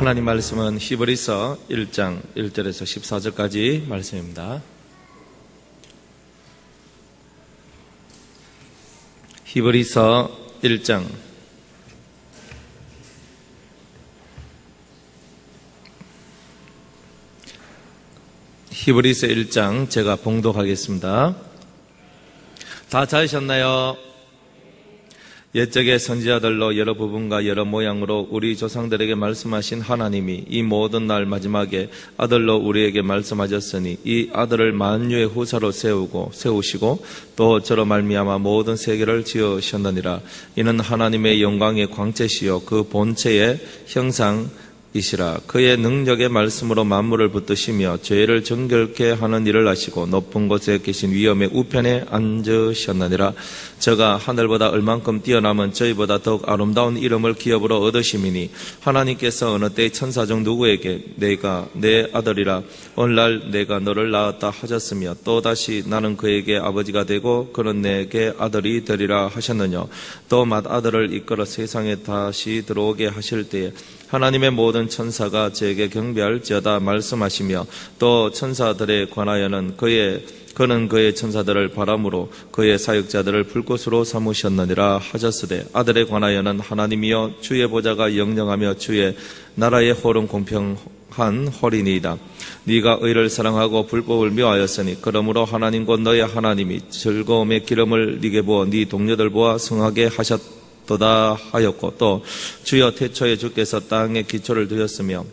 하나님 말씀은 히브리서 1장 1절에서 14절까지 말씀입니다. 히브리서 1장 히브리서 1장 제가 봉독하겠습니다. 다 찾으셨나요? 옛적의 선지자들로 여러 부분과 여러 모양으로 우리 조상들에게 말씀하신 하나님이 이 모든 날 마지막에 아들로 우리에게 말씀하셨으니 이 아들을 만유의 후사로 세우시고 또 저로 말미암아 모든 세계를 지으셨느니라. 이는 하나님의 영광의 광채시요 그 본체의 형상이시라. 그의 능력의 말씀으로 만물을 붙드시며 죄를 정결케 하는 일을 하시고 높은 곳에 계신 위엄의 우편에 앉으셨느니라. 저가 하늘보다 얼만큼 뛰어남은 저희보다 더욱 아름다운 이름을 기업으로 얻으심이니 하나님께서 어느 때 천사 중 누구에게 내가 내 아들이라 오늘날 내가 너를 낳았다 하셨으며 또다시 나는 그에게 아버지가 되고 그는 내게 아들이 되리라 하셨느냐. 또 맏아들을 이끌어 세상에 다시 들어오게 하실 때에 하나님의 모든 천사가 저에게 경배할지어다 말씀하시며 또 천사들에 관하여는 그는 그의 천사들을 바람으로 그의 사역자들을 불꽃으로 삼으셨느니라 하셨으되 아들에 관하여는 하나님이여 주의 보좌가 영영하며 주의 나라의 홀은 공평한 홀이니이다. 네가 의를 사랑하고 불법을 미워하였으니 그러므로 하나님 곧 너의 하나님이 즐거움의 기름을 네게 부어 네 동료들 보아 성하게 하셨도다 하였고 또 주여 태초에 주께서 땅에 기초를 두셨으며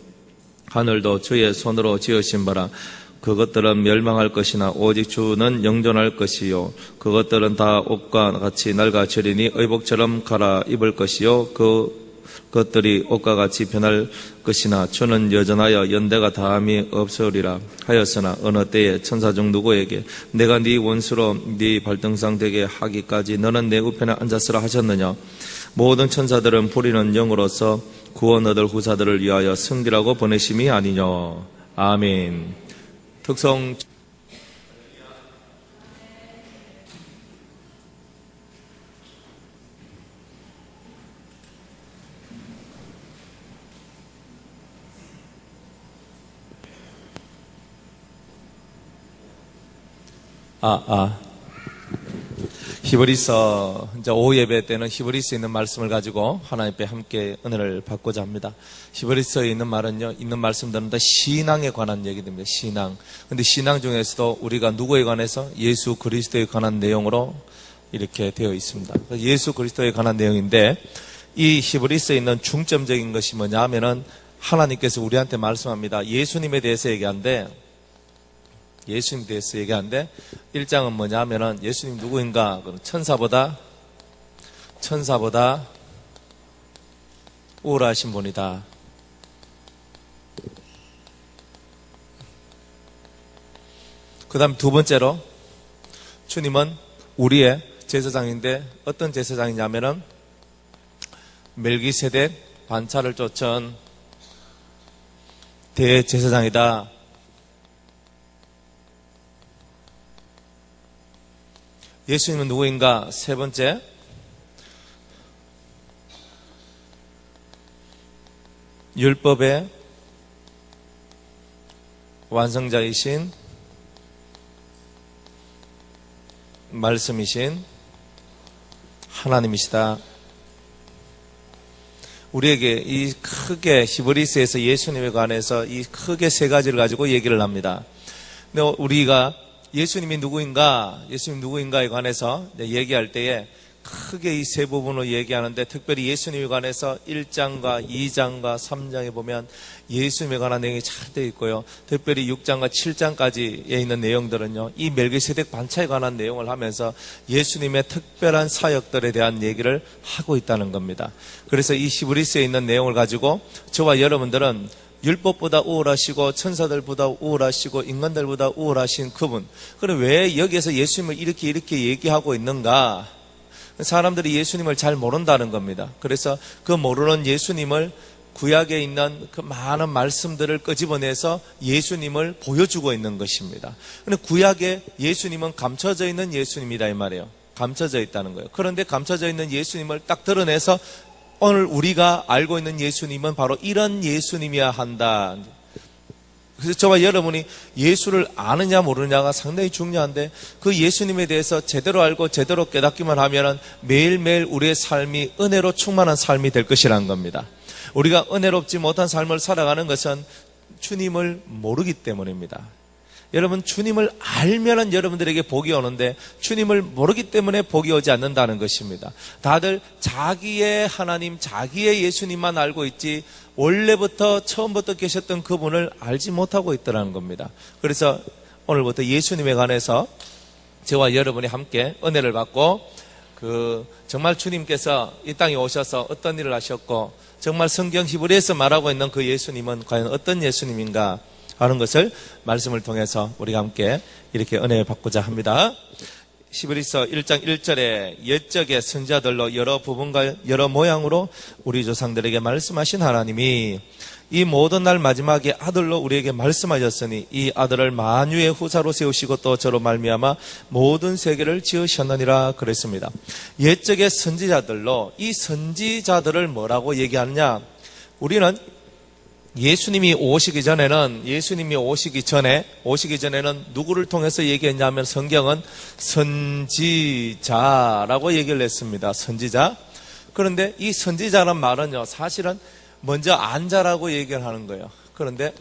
하늘도 주의 손으로 지으신 바라. 그것들은 멸망할 것이나 오직 주는 영존할 것이요 그것들은 다 옷과 같이 낡아지리니 의복처럼 갈아입을 것이요 그것들이 옷과 같이 변할 것이나 주는 여전하여 연대가 다함이 없으리라 하였으나 어느 때에 천사 중 누구에게 내가 네 원수로 네 발등상 되게 하기까지 너는 내 우편에 앉았으라 하셨느냐. 모든 천사들은 부리는 영으로서 구원 얻을 후사들을 위하여 승리라고 보내심이 아니냐. 아멘. 특성 히브리서 이제 오후 예배 때는 히브리서에 있는 말씀을 가지고 하나님 앞에 함께 은혜를 받고자 합니다. 히브리서에 있는 말은요, 있는 말씀들은 다 신앙에 관한 얘기입니다. 신앙. 근데 신앙 중에서도 우리가 누구에 관해서 예수 그리스도에 관한 내용으로 이렇게 되어 있습니다. 예수 그리스도에 관한 내용인데 이 히브리서에 있는 중점적인 것이 뭐냐 하면은 하나님께서 우리한테 말씀합니다. 예수님에 대해서 얘기하는데 1장은 뭐냐 하면은 예수님 누구인가? 천사보다 우월하신 분이다. 그 다음 두 번째로 주님은 우리의 제사장인데 어떤 제사장이냐면은 멜기세덱 반차를 쫓은 대제사장이다. 예수님은 누구인가? 세 번째, 율법의 완성자이신 말씀이신 하나님이시다. 우리에게 이 크게 히브리서에서 예수님에 관해서 이 크게 세 가지를 가지고 얘기를 합니다. 근데 우리가 예수님이 누구인가에 관해서 얘기할 때에 크게 이 세 부분을 얘기하는데 특별히 예수님에 관해서 1장과 2장과 3장에 보면 예수님에 관한 내용이 잘 되어 있고요. 특별히 6장과 7장까지에 있는 내용들은요, 이 멜기세덱 반차에 관한 내용을 하면서 예수님의 특별한 사역들에 대한 얘기를 하고 있다는 겁니다. 그래서 이 히브리서에 있는 내용을 가지고 저와 여러분들은 율법보다 우월하시고 천사들보다 우월하시고 인간들보다 우월하신 그분, 그럼 왜 여기에서 예수님을 이렇게 얘기하고 있는가? 사람들이 예수님을 잘 모른다는 겁니다. 그래서 그 모르는 예수님을 구약에 있는 그 많은 말씀들을 끄집어내서 예수님을 보여주고 있는 것입니다. 그런데 구약에 예수님은 감춰져 있는 예수님이다 이 말이에요. 감춰져 있다는 거예요. 그런데 감춰져 있는 예수님을 딱 드러내서 오늘 우리가 알고 있는 예수님은 바로 이런 예수님이어야 한다. 그래서 저와 여러분이 예수를 아느냐 모르느냐가 상당히 중요한데, 그 예수님에 대해서 제대로 알고 제대로 깨닫기만 하면 매일매일 우리의 삶이 은혜로 충만한 삶이 될 것이라는 겁니다. 우리가 은혜롭지 못한 삶을 살아가는 것은 주님을 모르기 때문입니다. 여러분, 주님을 알면은 여러분들에게 복이 오는데 주님을 모르기 때문에 복이 오지 않는다는 것입니다. 다들 자기의 하나님, 자기의 예수님만 알고 있지 원래부터 처음부터 계셨던 그분을 알지 못하고 있더라는 겁니다. 그래서 오늘부터 예수님에 관해서 저와 여러분이 함께 은혜를 받고, 정말 주님께서 이 땅에 오셔서 어떤 일을 하셨고, 정말 성경 히브리에서 말하고 있는 그 예수님은 과연 어떤 예수님인가 하는 것을 말씀을 통해서 우리가 함께 이렇게 은혜 받고자 합니다. 히브리서 1장 1절에 옛적의 선지자들로 여러 부분과 여러 모양으로 우리 조상들에게 말씀하신 하나님이 이 모든 날 마지막에 아들로 우리에게 말씀하셨으니 이 아들을 만유의 후사로 세우시고 또 저로 말미암아 모든 세계를 지으셨느니라 그랬습니다. 옛적의 선지자들로, 이 선지자들을 뭐라고 얘기하느냐? 우리는 예수님이 오시기 전에는 누구를 통해서 얘기했냐면 성경은 선지자라고 얘기를 했습니다. 선지자. 그런데 이 선지자란 말은요, 사실은 먼저 안자라고 얘기를 하는 거예요. 그런데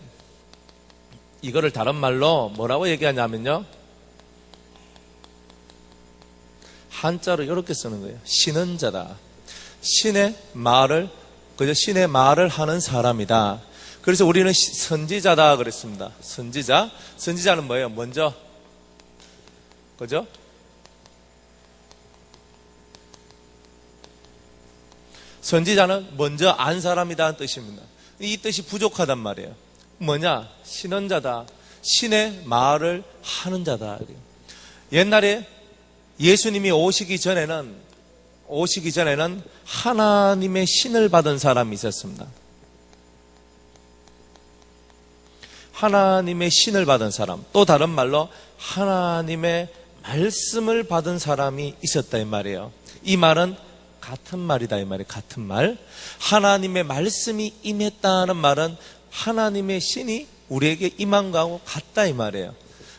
이거를 다른 말로 뭐라고 얘기하냐면요, 한자로 이렇게 쓰는 거예요. 신은 자다. 신의 말을 하는 사람이다. 그래서 우리는 선지자다 그랬습니다. 선지자는 뭐예요? 먼저, 그죠? 선지자는 먼저 안 사람이다는 뜻입니다. 이 뜻이 부족하단 말이에요. 뭐냐? 신은 자다. 신의 말을 하는 자다. 옛날에 예수님이 오시기 전에는 하나님의 신을 받은 사람이 있었습니다. 하나님의 신을 받은 사람, 또 다른 말로 하나님의 말씀을 받은 사람이 있었다 이 말이에요. 이 말은 같은 말이다 이 말이에요. 같은 말. 하나님의 말씀이 임했다는 말은 하나님의 신이 우리에게 임한 거하고 같다 이 말이에요.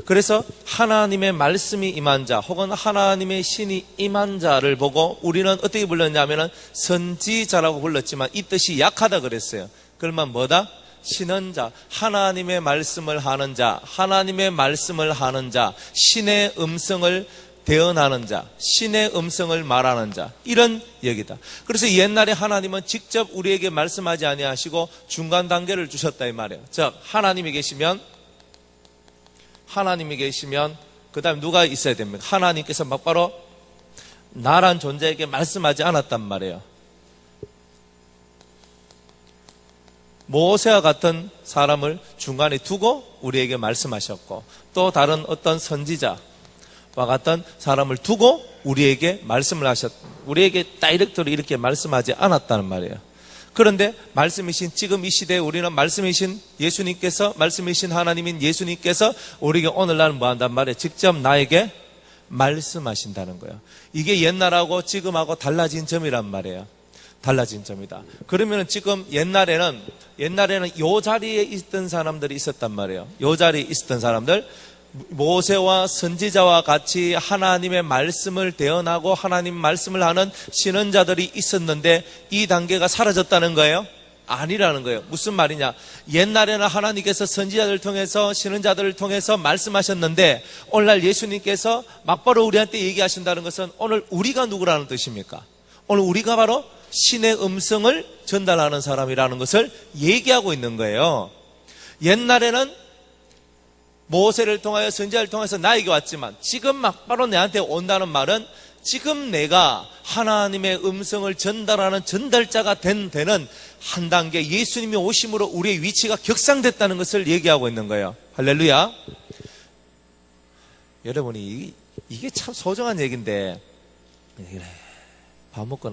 그래서 하나님의 말씀이 임한 자 혹은 하나님의 신이 임한 자를 보고 우리는 어떻게 불렀냐면 선지자라고 불렀지만 이 뜻이 약하다 그랬어요. 그러면 뭐다? 신은 자, 하나님의 말씀을 하는 자, 하나님의 말씀을 하는 자, 신의 음성을 대언하는 자, 신의 음성을 말하는 자, 이런 얘기다. 그래서 옛날에 하나님은 직접 우리에게 말씀하지 아니하시고 중간 단계를 주셨다 이 말이에요. 즉 하나님이 계시면 그 다음에 누가 있어야 됩니까? 하나님께서 막바로 나란 존재에게 말씀하지 않았단 말이에요. 모세와 같은 사람을 중간에 두고 우리에게 말씀하셨고, 또 다른 어떤 선지자와 같은 사람을 두고 우리에게 말씀을 우리에게 다이렉트로 이렇게 말씀하지 않았다는 말이에요. 그런데 말씀이신 지금 이 시대에 우리는 말씀이신 예수님께서, 말씀이신 하나님인 예수님께서 우리에게 오늘날 뭐 한단 말이에요? 직접 나에게 말씀하신다는 거예요. 이게 옛날하고 지금하고 달라진 점이란 말이에요. 달라진 점이다. 그러면 지금 옛날에는 요 자리에 있던 사람들이 있었단 말이에요. 요 자리에 있었던 사람들, 모세와 선지자와 같이 하나님의 말씀을 대언하고 하나님 말씀을 하는 신언자들이 있었는데 이 단계가 사라졌다는 거예요? 아니라는 거예요. 무슨 말이냐? 옛날에는 하나님께서 선지자들을 통해서 신언자들을 통해서 말씀하셨는데 오늘날 예수님께서 막바로 우리한테 얘기하신다는 것은 오늘 우리가 누구라는 뜻입니까? 오늘 우리가 바로 신의 음성을 전달하는 사람이라는 것을 얘기하고 있는 거예요. 옛날에는 모세를 통하여 선지자를 통해서 나에게 왔지만 지금 막바로 내한테 온다는 말은 지금 내가 하나님의 음성을 전달하는 전달자가 되는 한 단계 예수님이 오심으로 우리의 위치가 격상됐다는 것을 얘기하고 있는 거예요. 할렐루야. 여러분이 이게 참 소중한 얘기인데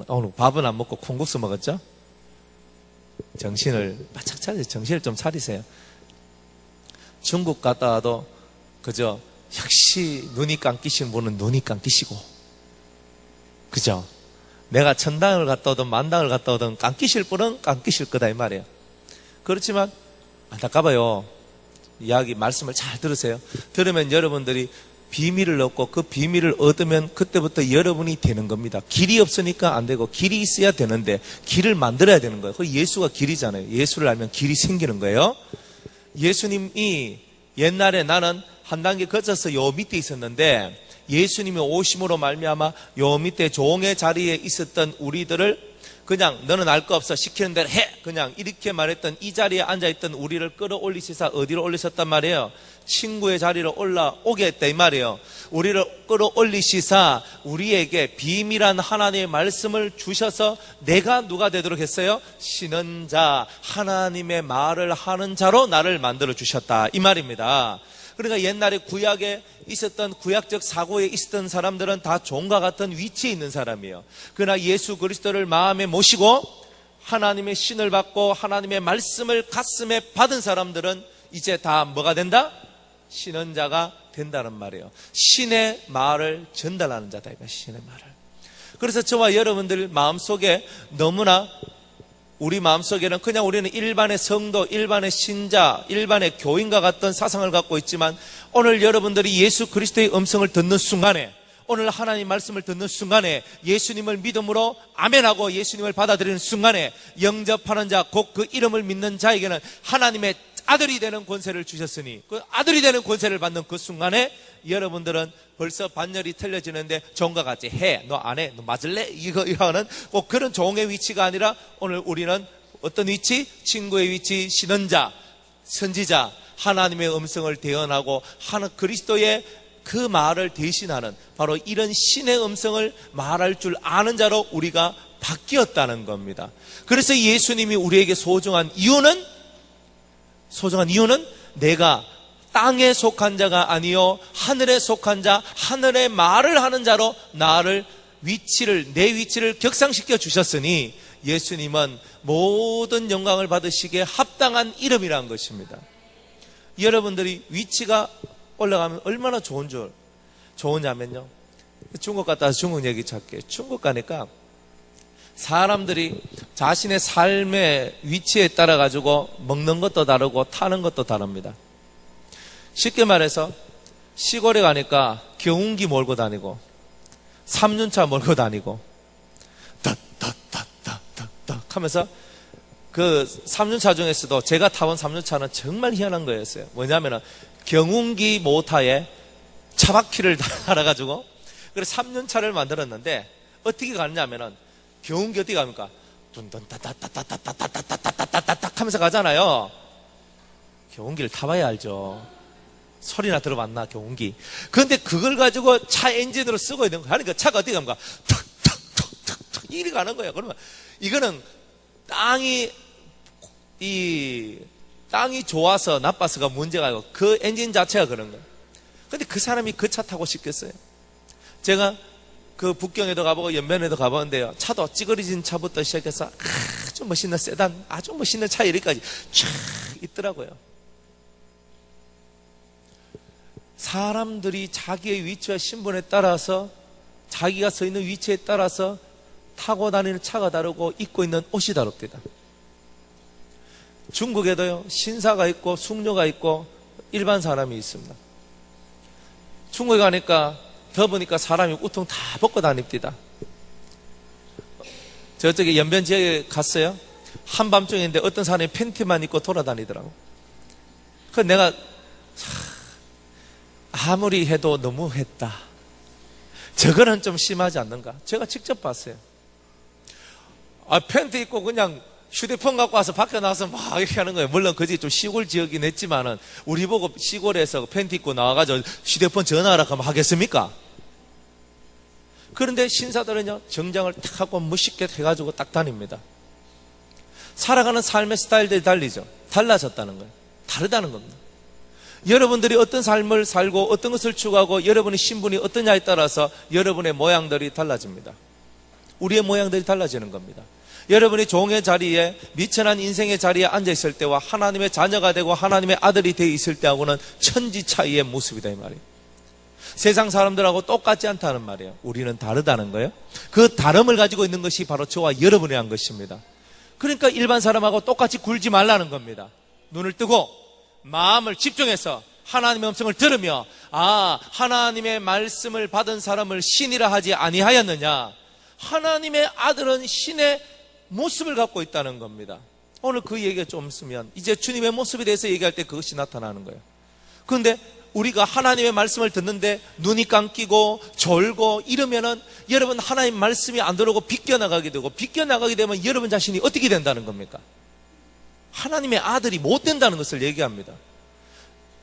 오늘 밥은 안 먹고 콩국수 먹었죠? 정신을 바짝 차리세요. 정신을 좀 차리세요. 중국 갔다 와도 그죠? 역시 눈이 감기신 분은 눈이 감기시고, 그죠? 내가 천당을 갔다 오든 만당을 갔다 오든 깡끼실 분은 깡끼실 거다 이 말이에요. 그렇지만 안타까워요. 이야기 말씀을 잘 들으세요. 들으면 여러분들이 비밀을 얻고 그 비밀을 얻으면 그때부터 여러분이 되는 겁니다. 길이 없으니까 안 되고 길이 있어야 되는데 길을 만들어야 되는 거예요. 그 예수가 길이잖아요. 예수를 알면 길이 생기는 거예요. 예수님이 옛날에 나는 한 단계 거쳐서 요 밑에 있었는데 예수님이 오심으로 말미암아 요 밑에 종의 자리에 있었던 우리들을 그냥 너는 알 거 없어 시키는 대로 해 그냥 이렇게 말했던 이 자리에 앉아있던 우리를 끌어올리시사 어디로 올리셨단 말이에요? 친구의 자리로 올라오게 했다 이 말이에요. 우리를 끌어올리시사 우리에게 비밀한 하나님의 말씀을 주셔서 내가 누가 되도록 했어요? 신은 자, 하나님의 말을 하는 자로 나를 만들어 주셨다 이 말입니다. 그러니까 옛날에 구약에 있었던 구약적 사고에 있었던 사람들은 다 종과 같은 위치에 있는 사람이에요. 그러나 예수 그리스도를 마음에 모시고 하나님의 신을 받고 하나님의 말씀을 가슴에 받은 사람들은 이제 다 뭐가 된다? 신은 자가 된다는 말이에요. 신의 말을 전달하는 자다. 신의 말을. 그래서 저와 여러분들 마음속에 너무나 우리 마음속에는 그냥 우리는 일반의 성도, 일반의 신자, 일반의 교인과 같은 사상을 갖고 있지만 오늘 여러분들이 예수 그리스도의 음성을 듣는 순간에 오늘 하나님 말씀을 듣는 순간에 예수님을 믿음으로 아멘하고 예수님을 받아들이는 순간에 영접하는 자, 곧 그 이름을 믿는 자에게는 하나님의 아들이 되는 권세를 주셨으니 그 아들이 되는 권세를 받는 그 순간에 여러분들은 벌써 반열이 틀려지는데 종과 같이 해, 너 안 해, 너 맞을래? 이거는 꼭 그런 종의 위치가 아니라 오늘 우리는 어떤 위치? 친구의 위치, 신원자, 선지자, 하나님의 음성을 대언하고 하는 그리스도의 그 말을 대신하는 바로 이런 신의 음성을 말할 줄 아는 자로 우리가 바뀌었다는 겁니다. 그래서 예수님이 우리에게 소중한 이유는 내가 땅에 속한 자가 아니요 하늘에 속한 자, 하늘의 말을 하는 자로 나를 내 위치를 격상시켜 주셨으니 예수님은 모든 영광을 받으시기에 합당한 이름이라는 것입니다. 여러분들이 위치가 올라가면 얼마나 좋으냐면요, 중국 갔다 와서 중국 얘기 찾게. 중국 가니까 사람들이 자신의 삶의 위치에 따라 가지고 먹는 것도 다르고 타는 것도 다릅니다. 쉽게 말해서 시골에 가니까 경운기 몰고 다니고 3륜차 몰고 다니고 딱 하면서 그 3륜차 중에서도 제가 타본 3륜차는 정말 희한한 거였어요. 뭐냐면은 경운기 모터에 차바퀴를 달아가지고 그래서 3륜차를 만들었는데 어떻게 가느냐면은 경운기 어떻게 갑니까? 둔둔따따따따따따따따따따따 하면서 가잖아요. 경운기를 타봐야 알죠. 소리나 들어봤나 경운기. 그런데 그걸 가지고 차 엔진으로 쓰고 있는 거야. 그러니까 차가 어떻게 갑니까? 탁탁탁탁탁 이리 가는 거야. 그러면 이거는 땅이 좋아서 나빠서가 문제가 아니고 그 엔진 자체가 그런 거예요. 근데 그 사람이 그 차 타고 싶겠어요? 제가 그 북경에도 가보고 연변에도 가보는데요, 차도 찌그러진 차부터 시작해서 아주 멋있는 세단, 아주 멋있는 차 이리까지 쫙 있더라고요. 사람들이 자기의 위치와 신분에 따라서 자기가 서 있는 위치에 따라서 타고 다니는 차가 다르고 입고 있는 옷이 다릅니다. 중국에도요, 신사가 있고 숙녀가 있고 일반 사람이 있습니다. 중국에 가니까 더우니까 사람이 우통 다 벗고 다닙니다. 저쪽에 연변 지역에 갔어요. 한밤중인데 어떤 사람이 팬티만 입고 돌아다니더라고. 그래서 내가 아무리 해도 너무했다. 저거는 좀 심하지 않는가? 제가 직접 봤어요. 팬티 입고 그냥 휴대폰 갖고 와서 밖에 나와서 막 이렇게 하는 거예요. 물론 그게 좀 시골 지역이긴 했지만은 우리 보고 시골에서 팬티 입고 나와가지고 휴대폰 전화하라 하면 하겠습니까? 그런데 신사들은요, 정장을 탁 하고 멋있게 해가지고 딱 다닙니다. 살아가는 삶의 스타일들이 달라졌다는 거예요. 다르다는 겁니다. 여러분들이 어떤 삶을 살고 어떤 것을 추구하고 여러분의 신분이 어떠냐에 따라서 여러분의 모양들이 달라집니다. 우리의 모양들이 달라지는 겁니다. 여러분이 종의 자리에, 미천한 인생의 자리에 앉아있을 때와 하나님의 자녀가 되고 하나님의 아들이 되어 있을 때하고는 천지 차이의 모습이다 이 말이에요. 세상 사람들하고 똑같지 않다는 말이에요. 우리는 다르다는 거예요. 그 다름을 가지고 있는 것이 바로 저와 여러분이 한 것입니다. 그러니까 일반 사람하고 똑같이 굴지 말라는 겁니다. 눈을 뜨고 마음을 집중해서 하나님의 음성을 들으며, 하나님의 말씀을 받은 사람을 신이라 하지 아니하였느냐. 하나님의 아들은 신의 모습을 갖고 있다는 겁니다. 오늘 그 얘기가 좀 있으면 이제 주님의 모습에 대해서 얘기할 때 그것이 나타나는 거예요. 그런데 우리가 하나님의 말씀을 듣는데 눈이 감기고 졸고 이러면은 여러분 하나님 말씀이 안 들어오고 비껴나가게 되고, 비껴나가게 되면 여러분 자신이 어떻게 된다는 겁니까? 하나님의 아들이 못 된다는 것을 얘기합니다.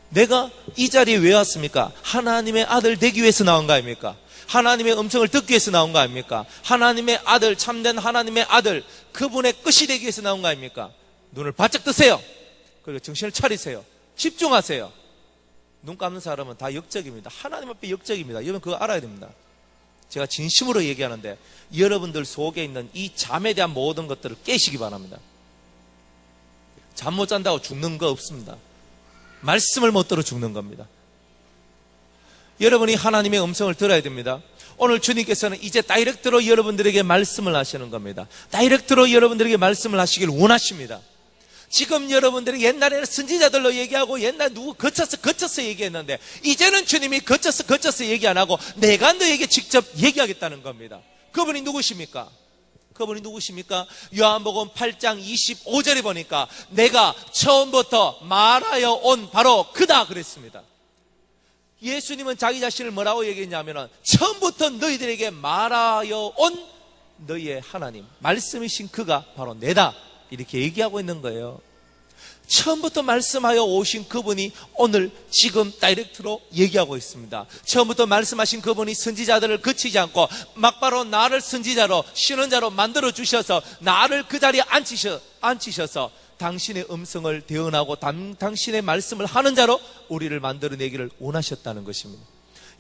내가 이 자리에 왜 왔습니까? 하나님의 아들 되기 위해서 나온 거 아닙니까? 하나님의 음성을 듣기 위해서 나온 거 아닙니까? 하나님의 아들, 참된 하나님의 아들, 그분의 끝이 되기 위해서 나온 거 아닙니까? 눈을 바짝 뜨세요. 그리고 정신을 차리세요. 집중하세요. 눈 감는 사람은 다 역적입니다. 하나님 앞에 역적입니다. 여러분 그거 알아야 됩니다. 제가 진심으로 얘기하는데 여러분들 속에 있는 이 잠에 대한 모든 것들을 깨시기 바랍니다. 잠 못 잔다고 죽는 거 없습니다. 말씀을 못 들어 죽는 겁니다. 여러분이 하나님의 음성을 들어야 됩니다. 오늘 주님께서는 이제 다이렉트로 여러분들에게 말씀을 하시는 겁니다. 다이렉트로 여러분들에게 말씀을 하시길 원하십니다. 지금 여러분들이 옛날에는 선지자들로 얘기하고 옛날 누구 거쳐서 얘기했는데, 이제는 주님이 거쳐서 얘기 안 하고 내가 너에게 직접 얘기하겠다는 겁니다. 그분이 누구십니까? 요한복음 8장 25절에 보니까 내가 처음부터 말하여 온 바로 그다 그랬습니다. 예수님은 자기 자신을 뭐라고 얘기했냐면, 처음부터 너희들에게 말하여 온 너희의 하나님, 말씀이신 그가 바로 내다, 이렇게 얘기하고 있는 거예요. 처음부터 말씀하여 오신 그분이 오늘 지금 다이렉트로 얘기하고 있습니다. 처음부터 말씀하신 그분이 선지자들을 거치지 않고 막바로 나를 선지자로, 신원자로 만들어 주셔서 나를 그 자리에 앉히셔서 당신의 음성을 대언하고 당신의 말씀을 하는 자로 우리를 만들어내기를 원하셨다는 것입니다.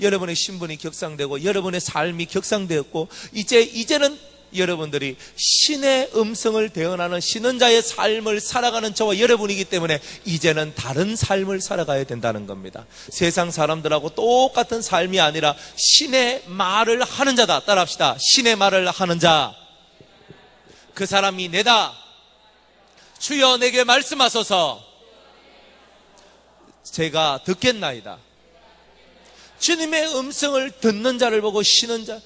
여러분의 신분이 격상되고 여러분의 삶이 격상되었고, 이제는 여러분들이 신의 음성을 대언하는 신원자의 삶을 살아가는 저와 여러분이기 때문에 이제는 다른 삶을 살아가야 된다는 겁니다. 세상 사람들하고 똑같은 삶이 아니라 신의 말을 하는 자다. 따라합시다. 신의 말을 하는 자, 그 사람이 내다. 주여 내게 말씀하소서. 제가 듣겠나이다. 주님의 음성을 듣는 자를 보고 신원자,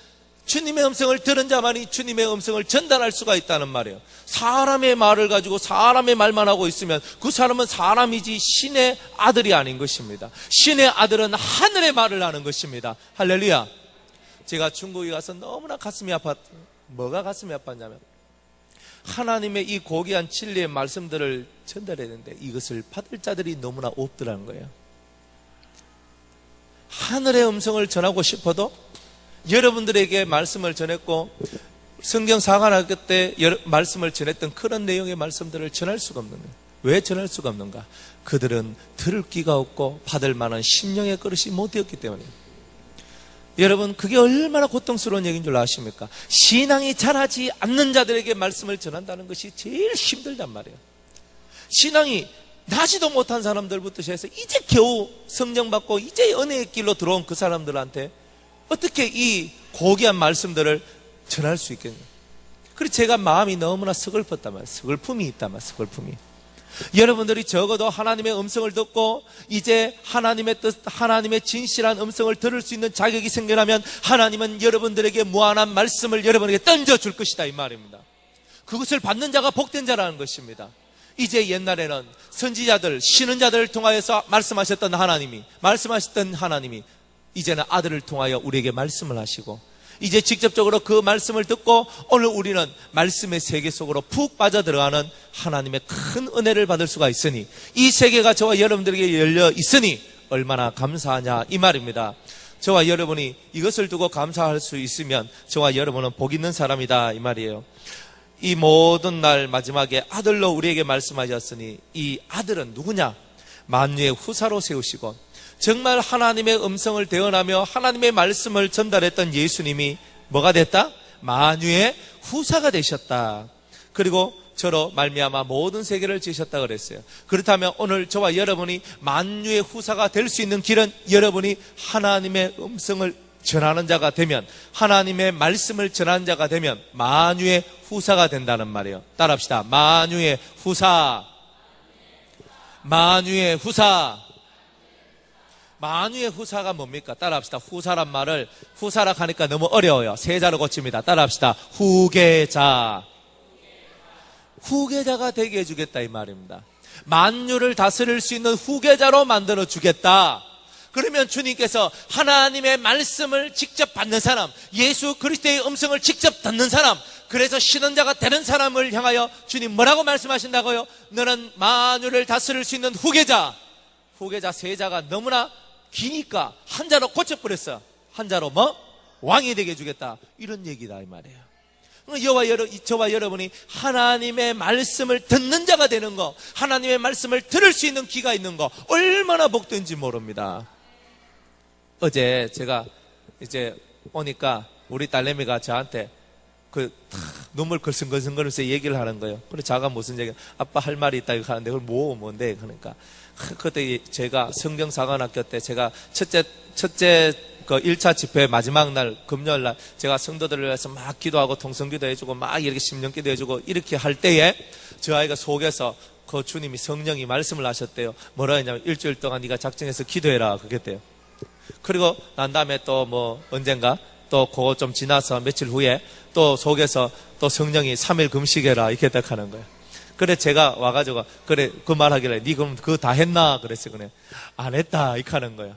주님의 음성을 들은 자만이 주님의 음성을 전달할 수가 있다는 말이에요. 사람의 말을 가지고 사람의 말만 하고 있으면 그 사람은 사람이지 신의 아들이 아닌 것입니다. 신의 아들은 하늘의 말을 하는 것입니다. 할렐루야. 제가 중국에 가서 너무나 가슴이 아팠어요. 뭐가 가슴이 아팠냐면, 하나님의 이 고귀한 진리의 말씀들을 전달해야 되는데 이것을 받을 자들이 너무나 없더라는 거예요. 하늘의 음성을 전하고 싶어도 여러분들에게 말씀을 전했고 성경 사관학교 때 말씀을 전했던 그런 내용의 말씀들을 전할 수가 없는 거예요. 왜 전할 수가 없는가? 그들은 들을 귀가 없고 받을 만한 심령의 그릇이 못 되었기 때문이에요. 여러분, 그게 얼마나 고통스러운 얘기인 줄 아십니까? 신앙이 자라지 않는 자들에게 말씀을 전한다는 것이 제일 힘들단 말이에요. 신앙이 나지도 못한 사람들부터 시작해서 이제 겨우 성령 받고 이제 은혜의 길로 들어온 그 사람들한테 어떻게 이 고귀한 말씀들을 전할 수 있겠냐. 그래서 제가 마음이 너무나 서글펐단 말이에요. 서글픔이 있단 말이에요. 서글픔이. 여러분들이 적어도 하나님의 음성을 듣고 이제 하나님의 뜻, 하나님의 진실한 음성을 들을 수 있는 자격이 생겨나면 하나님은 여러분들에게 무한한 말씀을 여러분에게 던져줄 것이다, 이 말입니다. 그것을 받는 자가 복된 자라는 것입니다. 이제 옛날에는 선지자들, 신은자들을 통하여서 말씀하셨던 하나님이 이제는 아들을 통하여 우리에게 말씀을 하시고, 이제 직접적으로 그 말씀을 듣고 오늘 우리는 말씀의 세계 속으로 푹 빠져들어가는 하나님의 큰 은혜를 받을 수가 있으니, 이 세계가 저와 여러분들에게 열려 있으니 얼마나 감사하냐, 이 말입니다. 저와 여러분이 이것을 두고 감사할 수 있으면 저와 여러분은 복 있는 사람이다, 이 말이에요. 이 모든 날 마지막에 아들로 우리에게 말씀하셨으니 이 아들은 누구냐? 만유의 후사로 세우시고 정말 하나님의 음성을 대언하며 하나님의 말씀을 전달했던 예수님이 뭐가 됐다? 만유의 후사가 되셨다. 그리고 저로 말미암아 모든 세계를 지으셨다 그랬어요. 그렇다면 오늘 저와 여러분이 만유의 후사가 될 수 있는 길은 여러분이 하나님의 음성을 전하는 자가 되면, 하나님의 말씀을 전하는 자가 되면 만유의 후사가 된다는 말이에요. 따라합시다. 만유의 후사. 만유의 후사. 만유의 후사가 뭡니까? 따라합시다. 후사란 말을, 후사라 하니까 너무 어려워요. 세자로 고칩니다. 따라합시다. 후계자. 후계자가 되게 해주겠다 이 말입니다. 만유를 다스릴 수 있는 후계자로 만들어 주겠다. 그러면 주님께서 하나님의 말씀을 직접 받는 사람, 예수 그리스도의 음성을 직접 듣는 사람, 그래서 신원자가 되는 사람을 향하여 주님 뭐라고 말씀하신다고요? 너는 만유를 다스릴 수 있는 후계자. 후계자 세자가 너무나 기니까 한자로 고쳐버렸어. 한자로 뭐? 왕이 되게 해주겠다. 이런 얘기다 이 말이에요. 저와 여러분이 하나님의 말씀을 듣는 자가 되는 거, 하나님의 말씀을 들을 수 있는 귀가 있는 거 얼마나 복된지 모릅니다. 어제 제가 이제 오니까 우리 딸내미가 저한테 눈물 걸성걸성거리면서 얘기를 하는 거예요. 그래 자가 무슨 얘기? 아빠 할 말이 있다 이거 하는데 그걸 뭔데? 그러니까 그때 제가 성경사관학교 때 제가 첫째 그 1차 집회 마지막 날 금요일 날 제가 성도들을 위해서 막 기도하고 통성기도 해주고 막 이렇게 심령기도 해주고 이렇게 할 때에 저 아이가 속에서 그 주님이 성령이 말씀을 하셨대요. 뭐라 했냐면 일주일 동안 네가 작정해서 기도해라 그랬대요. 그리고 난 다음에 또 뭐 언젠가 또 그거 좀 지나서 며칠 후에 또 속에서 또 성령이 3일 금식해라 이렇게 딱 하는 거예요. 그래 제가 와가지고 그래 그 말하길래 니 그럼 그거 다 했나 그랬어요. 그래 안 했다 이렇게 하는 거예요.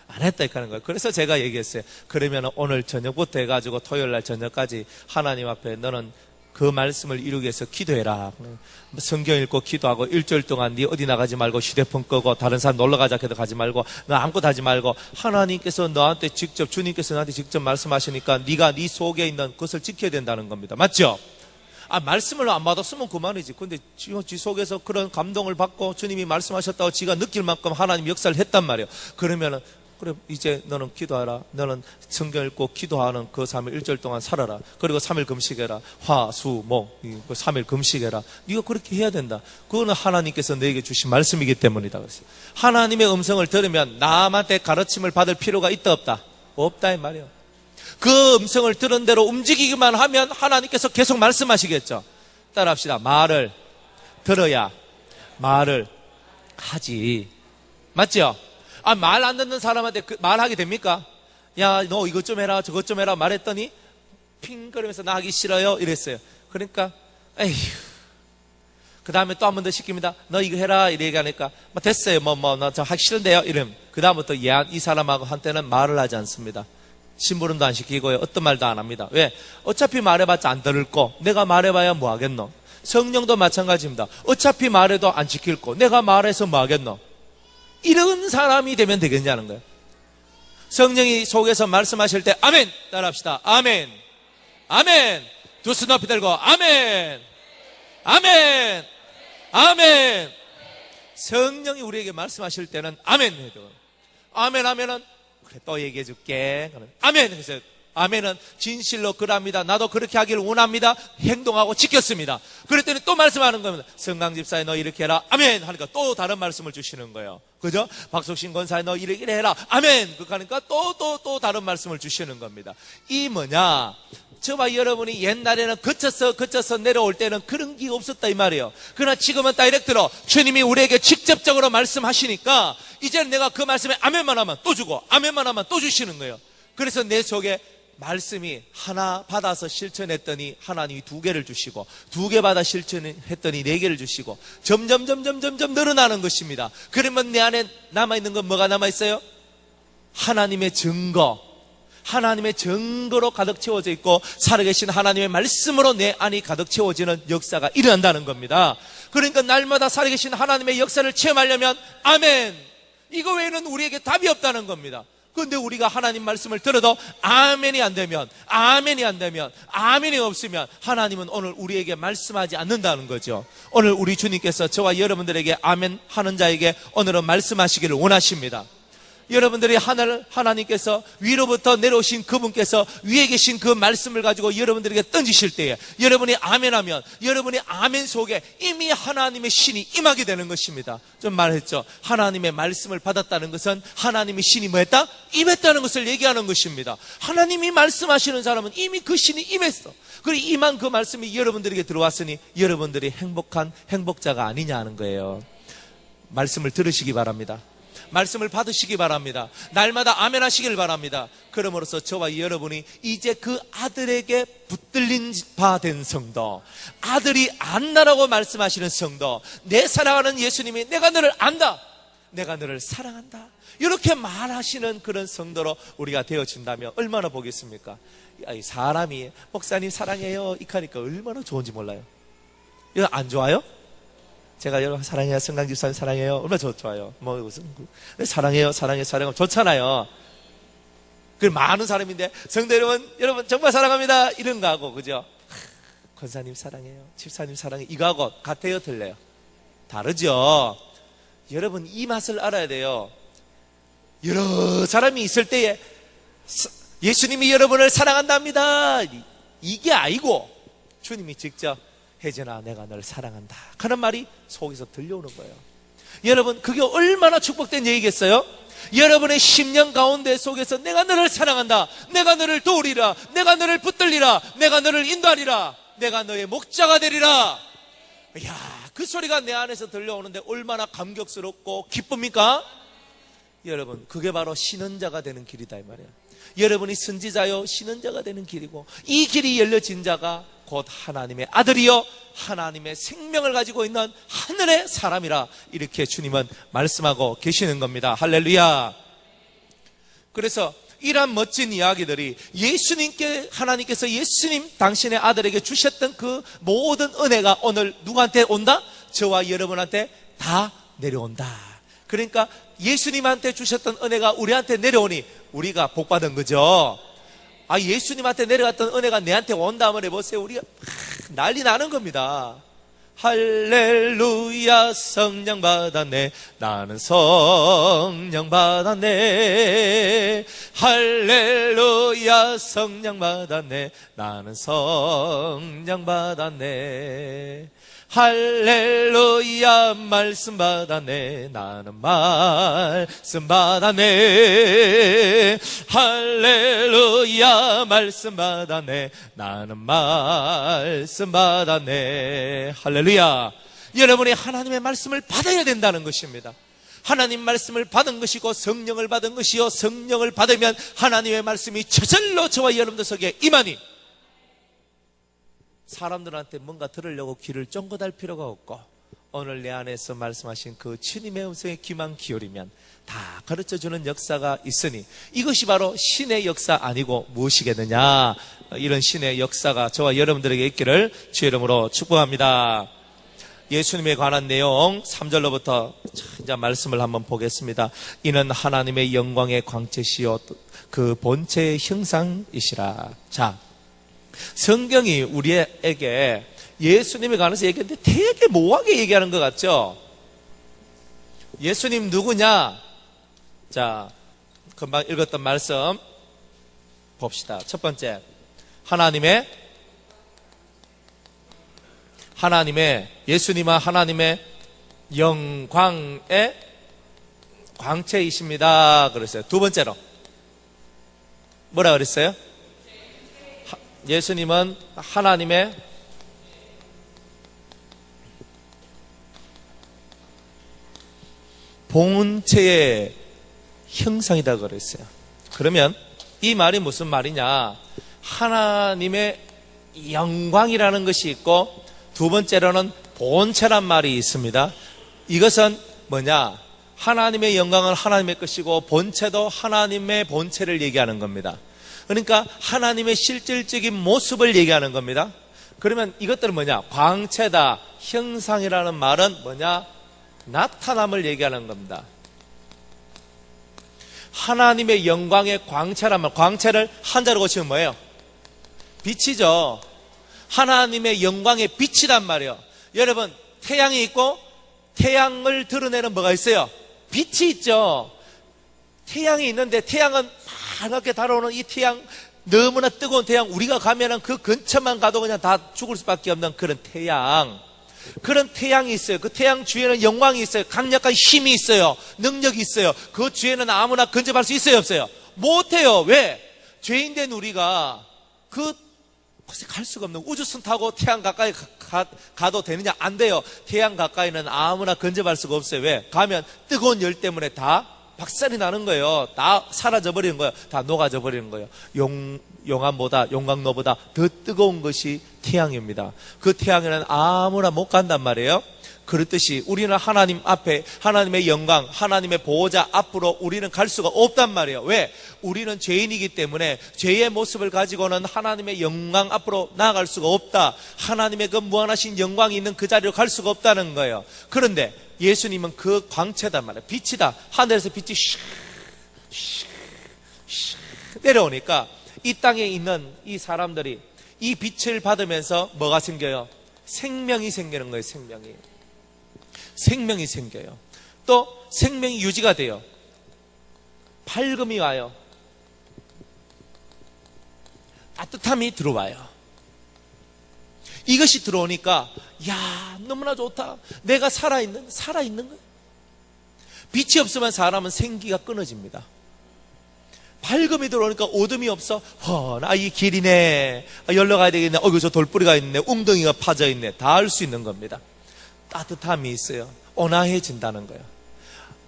안 했다 이렇게 하는 거예요. 그래서 제가 얘기했어요. 그러면 오늘 저녁부터 해가지고 토요일날 저녁까지 하나님 앞에 너는 그 말씀을 이루기 위해서 기도해라. 성경 읽고 기도하고 일주일 동안 네 어디 나가지 말고 휴대폰 끄고 다른 사람 놀러가자 해도 가지 말고 너 아무것도 하지 말고 하나님께서 너한테 직접 주님께서 나한테 직접 말씀하시니까 네가 네 속에 있는 것을 지켜야 된다는 겁니다. 맞죠? 말씀을 안 받았으면 그만이지. 근데 지 속에서 그런 감동을 받고 주님이 말씀하셨다고 지가 느낄 만큼 하나님 역사를 했단 말이에요. 그러면은 그래 이제 너는 기도하라. 너는 성경 읽고 기도하는 그 3일 일주일 동안 살아라. 그리고 3일 금식해라. 화, 수, 목 그 3일 금식해라. 네가 그렇게 해야 된다. 그거는 하나님께서 너에게 주신 말씀이기 때문이다. 그랬어요. 하나님의 음성을 들으면 남한테 가르침을 받을 필요가 있다 없다? 없다 이 말이에요. 그 음성을 들은 대로 움직이기만 하면 하나님께서 계속 말씀하시겠죠. 따라합시다. 말을 들어야 말을 하지. 맞죠? 말 안 듣는 사람한테 말하게 됩니까? 야, 너 이것 좀 해라, 저것 좀 해라 말했더니 핑거리면서 나 하기 싫어요 이랬어요. 그러니까 에휴. 그 다음에 또 한 번 더 시킵니다. 너 이거 해라 이래 얘기하니까 됐어요. 나 저 하기 싫은데요 이러면 그 다음부터 이 사람하고 한테는 말을 하지 않습니다. 심부름도 안 시키고요. 어떤 말도 안 합니다. 왜? 어차피 말해봤자 안 들을 거. 내가 말해봐야 뭐 하겠노? 성령도 마찬가지입니다. 어차피 말해도 안 지킬 거. 내가 말해서 뭐 하겠노? 이런 사람이 되면 되겠냐는 거예요. 성령이 속에서 말씀하실 때 아멘 따라합시다. 아멘 아멘 두 손 높이 들고 아멘 아멘 아멘. 성령이 우리에게 말씀하실 때는 아멘 해도 아멘 하면은 그래 또 얘기해 줄게. 아멘 해서 아멘은 진실로 그럽니다. 나도 그렇게 하기를 원합니다. 행동하고 지켰습니다. 그랬더니 또 말씀하는 겁니다. 성강집사에 너 이렇게 해라. 아멘 하니까 또 다른 말씀을 주시는 거예요. 그죠? 박석신 권사에 너 이렇게 해라. 아멘. 그렇게 하니까 또 다른 말씀을 주시는 겁니다. 이 뭐냐? 저와 여러분이 옛날에는 거쳐서 내려올 때는 그런 게 없었다 이 말이에요. 그러나 지금은 다이렉트로 주님이 우리에게 직접적으로 말씀하시니까 이제는 내가 그 말씀에 아멘만 하면 또 주고 아멘만 하면 또 주시는 거예요. 그래서 내 속에 말씀이 하나 받아서 실천했더니 하나님이 2개를 주시고 2개 받아 실천했더니 4개를 주시고 점점 늘어나는 것입니다. 그러면 내 안에 남아있는 건 뭐가 남아있어요? 하나님의 증거, 하나님의 증거로 가득 채워져 있고 살아계신 하나님의 말씀으로 내 안이 가득 채워지는 역사가 일어난다는 겁니다. 그러니까 날마다 살아계신 하나님의 역사를 체험하려면 아멘, 이거 외에는 우리에게 답이 없다는 겁니다. 그런데 우리가 하나님 말씀을 들어도 아멘이 안 되면 아멘이 없으면 하나님은 오늘 우리에게 말씀하지 않는다는 거죠. 오늘 우리 주님께서 저와 여러분들에게 아멘 하는 자에게 오늘은 말씀하시기를 원하십니다. 여러분들이 하나님께서 위로부터 내려오신 그분께서 위에 계신 그 말씀을 가지고 여러분들에게 던지실 때에 여러분이 아멘하면 여러분의 아멘 속에 이미 하나님의 신이 임하게 되는 것입니다. 좀 말했죠. 하나님의 말씀을 받았다는 것은 하나님의 신이 뭐했다? 임했다는 것을 얘기하는 것입니다. 하나님이 말씀하시는 사람은 이미 그 신이 임했어. 그리고 임한 그 말씀이 여러분들에게 들어왔으니 여러분들이 행복한 행복자가 아니냐 하는 거예요. 말씀을 들으시기 바랍니다. 말씀을 받으시기 바랍니다. 날마다 아멘 하시길 바랍니다. 그러므로써 저와 여러분이 이제 그 아들에게 붙들린 바 된 성도, 아들이 안다라고 말씀하시는 성도, 내 사랑하는 예수님이 내가 너를 안다, 내가 너를 사랑한다, 이렇게 말하시는 그런 성도로 우리가 되어진다면 얼마나 보겠습니까? 사람이 목사님 사랑해요 이렇게 하니까 얼마나 좋은지 몰라요. 이거 안 좋아요? 제가 여러분 사랑해요, 성강집사님 사랑해요, 얼마나 좋아요. 뭐 무슨 사랑해요, 사랑해요 좋잖아요. 그 많은 사람인데 성도 여러분 정말 사랑합니다 이런 거 하고, 그죠? 권사님 사랑해요, 집사님 사랑해요 이거하고 같아요, 틀려요? 다르죠. 여러분 이 맛을 알아야 돼요. 여러 사람이 있을 때에 예수님이 여러분을 사랑한답니다 이게 아니고 주님이 직접 혜진아 내가 너를 사랑한다 하는 말이 속에서 들려오는 거예요. 여러분 그게 얼마나 축복된 얘기겠어요? 여러분의 심령 가운데 속에서 내가 너를 사랑한다, 내가 너를 도우리라, 내가 너를 붙들리라, 내가 너를 인도하리라, 내가 너의 목자가 되리라. 이야, 그 소리가 내 안에서 들려오는데 얼마나 감격스럽고 기쁩니까? 여러분 그게 바로 신원자가 되는 길이다 이 말이에요. 여러분이 선지자요 신원자가 되는 길이고, 이 길이 열려진 자가 곧 하나님의 아들이요 하나님의 생명을 가지고 있는 하늘의 사람이라, 이렇게 주님은 말씀하고 계시는 겁니다. 할렐루야. 그래서 이러한 멋진 이야기들이 하나님께서 예수님 당신의 아들에게 주셨던 그 모든 은혜가 오늘 누구한테 온다? 저와 여러분한테 다 내려온다. 그러니까 예수님한테 주셨던 은혜가 우리한테 내려오니 우리가 복받은 거죠. 예수님한테 내려갔던 은혜가 내한테 온다 하면 해보세요. 우리가 난리 나는 겁니다. 할렐루야 성령 받았네, 나는 성령 받았네. 할렐루야 성령 받았네, 나는 성령 받았네. 할렐루야 말씀 받았네, 나는 말씀 받았네. 할렐루야 말씀 받았네, 나는 말씀 받았네. 할렐루야. 여러분이 하나님의 말씀을 받아야 된다는 것입니다. 하나님 말씀을 받은 것이고 성령을 받은 것이요, 성령을 받으면 하나님의 말씀이 저절로 저와 여러분들 속에 임하니 사람들한테 뭔가 들으려고 귀를 쫑긋할 필요가 없고, 오늘 내 안에서 말씀하신 그 주님의 음성에 귀만 기울이면 다 가르쳐주는 역사가 있으니 이것이 바로 신의 역사 아니고 무엇이겠느냐. 이런 신의 역사가 저와 여러분들에게 있기를 주의 이름으로 축복합니다. 예수님에 관한 내용 3절로부터 이제 말씀을 한번 보겠습니다. 이는 하나님의 영광의 광채시요 그 본체의 형상이시라. 자, 성경이 우리에게 예수님에 관해서 얘기하는데 되게 모호하게 얘기하는 것 같죠? 예수님 누구냐? 자, 금방 읽었던 말씀 봅시다. 첫 번째, 예수님은 하나님의 영광의 광채이십니다 그랬어요. 두 번째로 뭐라 그랬어요? 예수님은 하나님의 본체의 형상이다 그랬어요. 그러면 이 말이 무슨 말이냐? 하나님의 영광이라는 것이 있고, 두 번째로는 본체란 말이 있습니다. 이것은 뭐냐? 하나님의 영광은 하나님의 것이고 본체도 하나님의 본체를 얘기하는 겁니다. 그러니까 하나님의 실질적인 모습을 얘기하는 겁니다. 그러면 이것들은 뭐냐? 광채다, 형상이라는 말은 뭐냐? 나타남을 얘기하는 겁니다. 하나님의 영광의 광채란 말, 광채를 한자로 고치면 뭐예요? 빛이죠. 하나님의 영광의 빛이란 말이에요. 여러분, 태양이 있고 태양을 드러내는 뭐가 있어요? 빛이 있죠. 태양이 있는데 태양은 파랗게 달아오는 이 태양, 너무나 뜨거운 태양, 우리가 가면은 그 근처만 가도 그냥 다 죽을 수밖에 없는 그런 태양, 그런 태양이 있어요. 그 태양 주위에는 영광이 있어요. 강력한 힘이 있어요. 능력이 있어요. 그 주위에는 아무나 근접할 수 있어요, 없어요? 못해요. 왜? 죄인된 우리가 그 곳에 갈 수가 없는, 우주선 타고 태양 가까이 가도 되느냐? 안 돼요. 태양 가까이는 아무나 근접할 수가 없어요. 왜? 가면 뜨거운 열 때문에 다 박살이 나는 거예요. 다 사라져 버리는 거예요. 다 녹아져 버리는 거예요. 용암보다, 용광로보다 더 뜨거운 것이 태양입니다. 그 태양에는 아무나 못 간단 말이에요. 그렇듯이 우리는 하나님 앞에, 하나님의 영광, 하나님의 보호자 앞으로 우리는 갈 수가 없단 말이에요. 왜? 우리는 죄인이기 때문에 죄의 모습을 가지고는 하나님의 영광 앞으로 나아갈 수가 없다. 하나님의 그 무한하신 영광이 있는 그 자리로 갈 수가 없다는 거예요. 그런데 예수님은 그 광채단 말이에요. 빛이다. 하늘에서 빛이 내려오니까 이 땅에 있는 이 사람들이 이 빛을 받으면서 뭐가 생겨요? 생명이 생기는 거예요. 생명이 생겨요. 또 생명이 유지가 돼요. 밝음이 와요. 따뜻함이 들어와요. 이것이 들어오니까 야, 너무나 좋다. 내가 살아있는 거예요. 빛이 없으면 사람은 생기가 끊어집니다. 밝음이 들어오니까 어둠이 없어. 이 길이네. 열러 가야 되겠네. 저 돌뿌리가 있네. 웅덩이가 파져 있네. 다 알 수 있는 겁니다. 따뜻함이 있어요. 온화해진다는 거예요.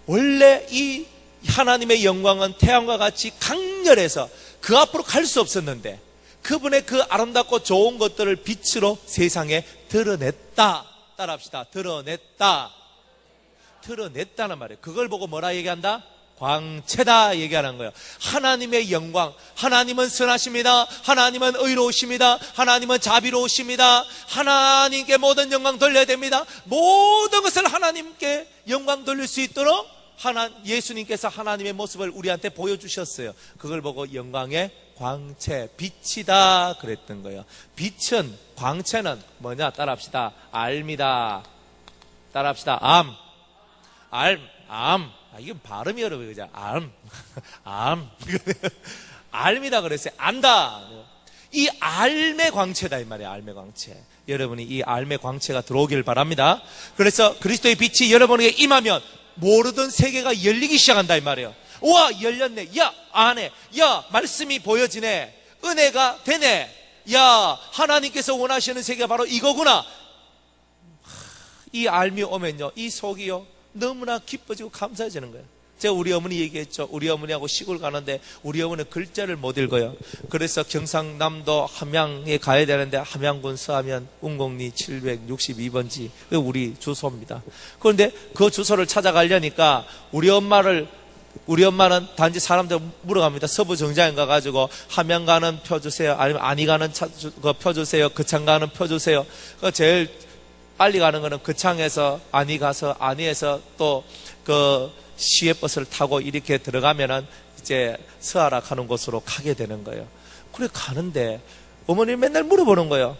원래 이 하나님의 영광은 태양과 같이 강렬해서 그 앞으로 갈 수 없었는데 그분의 그 아름답고 좋은 것들을 빛으로 세상에 드러냈다. 따라합시다. 드러냈다는 말이에요. 그걸 보고 뭐라 얘기한다? 광채다 얘기하는 거예요. 하나님의 영광, 하나님은 선하십니다. 하나님은 의로우십니다. 하나님은 자비로우십니다. 하나님께 모든 영광 돌려야 됩니다. 모든 것을 하나님께 영광 돌릴 수 있도록 예수님께서 하나님의 모습을 우리한테 보여주셨어요. 그걸 보고 영광의 광채, 빛이다 그랬던 거예요. 빛은, 광채는 뭐냐? 따라합시다. 알미다. 따라합시다. 암. 이건 발음이 어려워요. 그죠? 알미다 그랬어요. 안다. 이 알의 광채다 이 말이에요. 알의 광채. 여러분이 이 알의 광채가 들어오길 바랍니다. 그래서 그리스도의 빛이 여러분에게 임하면 모르던 세계가 열리기 시작한다 이 말이에요. 우와, 열렸네. 야, 안에. 야, 말씀이 보여지네. 은혜가 되네. 야, 하나님께서 원하시는 세계가 바로 이거구나. 이 알미 오면요, 이 속이요 너무나 기뻐지고 감사해지는 거예요. 제가 우리 어머니 얘기했죠. 우리 어머니하고 시골 가는데 우리 어머니는 글자를 못 읽어요. 그래서 경상남도 함양에 가야 되는데 함양군 서하면 운곡리 762번지 우리 주소입니다. 그런데 그 주소를 찾아가려니까 우리 엄마는 단지 사람들 물어갑니다. 서부 정장에 가가지고 함양 가는 표 주세요. 아니면 안이 가는 표 주세요. 거창 가는 표 주세요. 제일 빨리 가는 거는 거창에서 안이 가서 안이에서 또 그 시외버스를 타고 이렇게 들어가면은 이제 서하라 가는 곳으로 가게 되는 거예요. 그래 가는데 어머니 맨날 물어보는 거예요.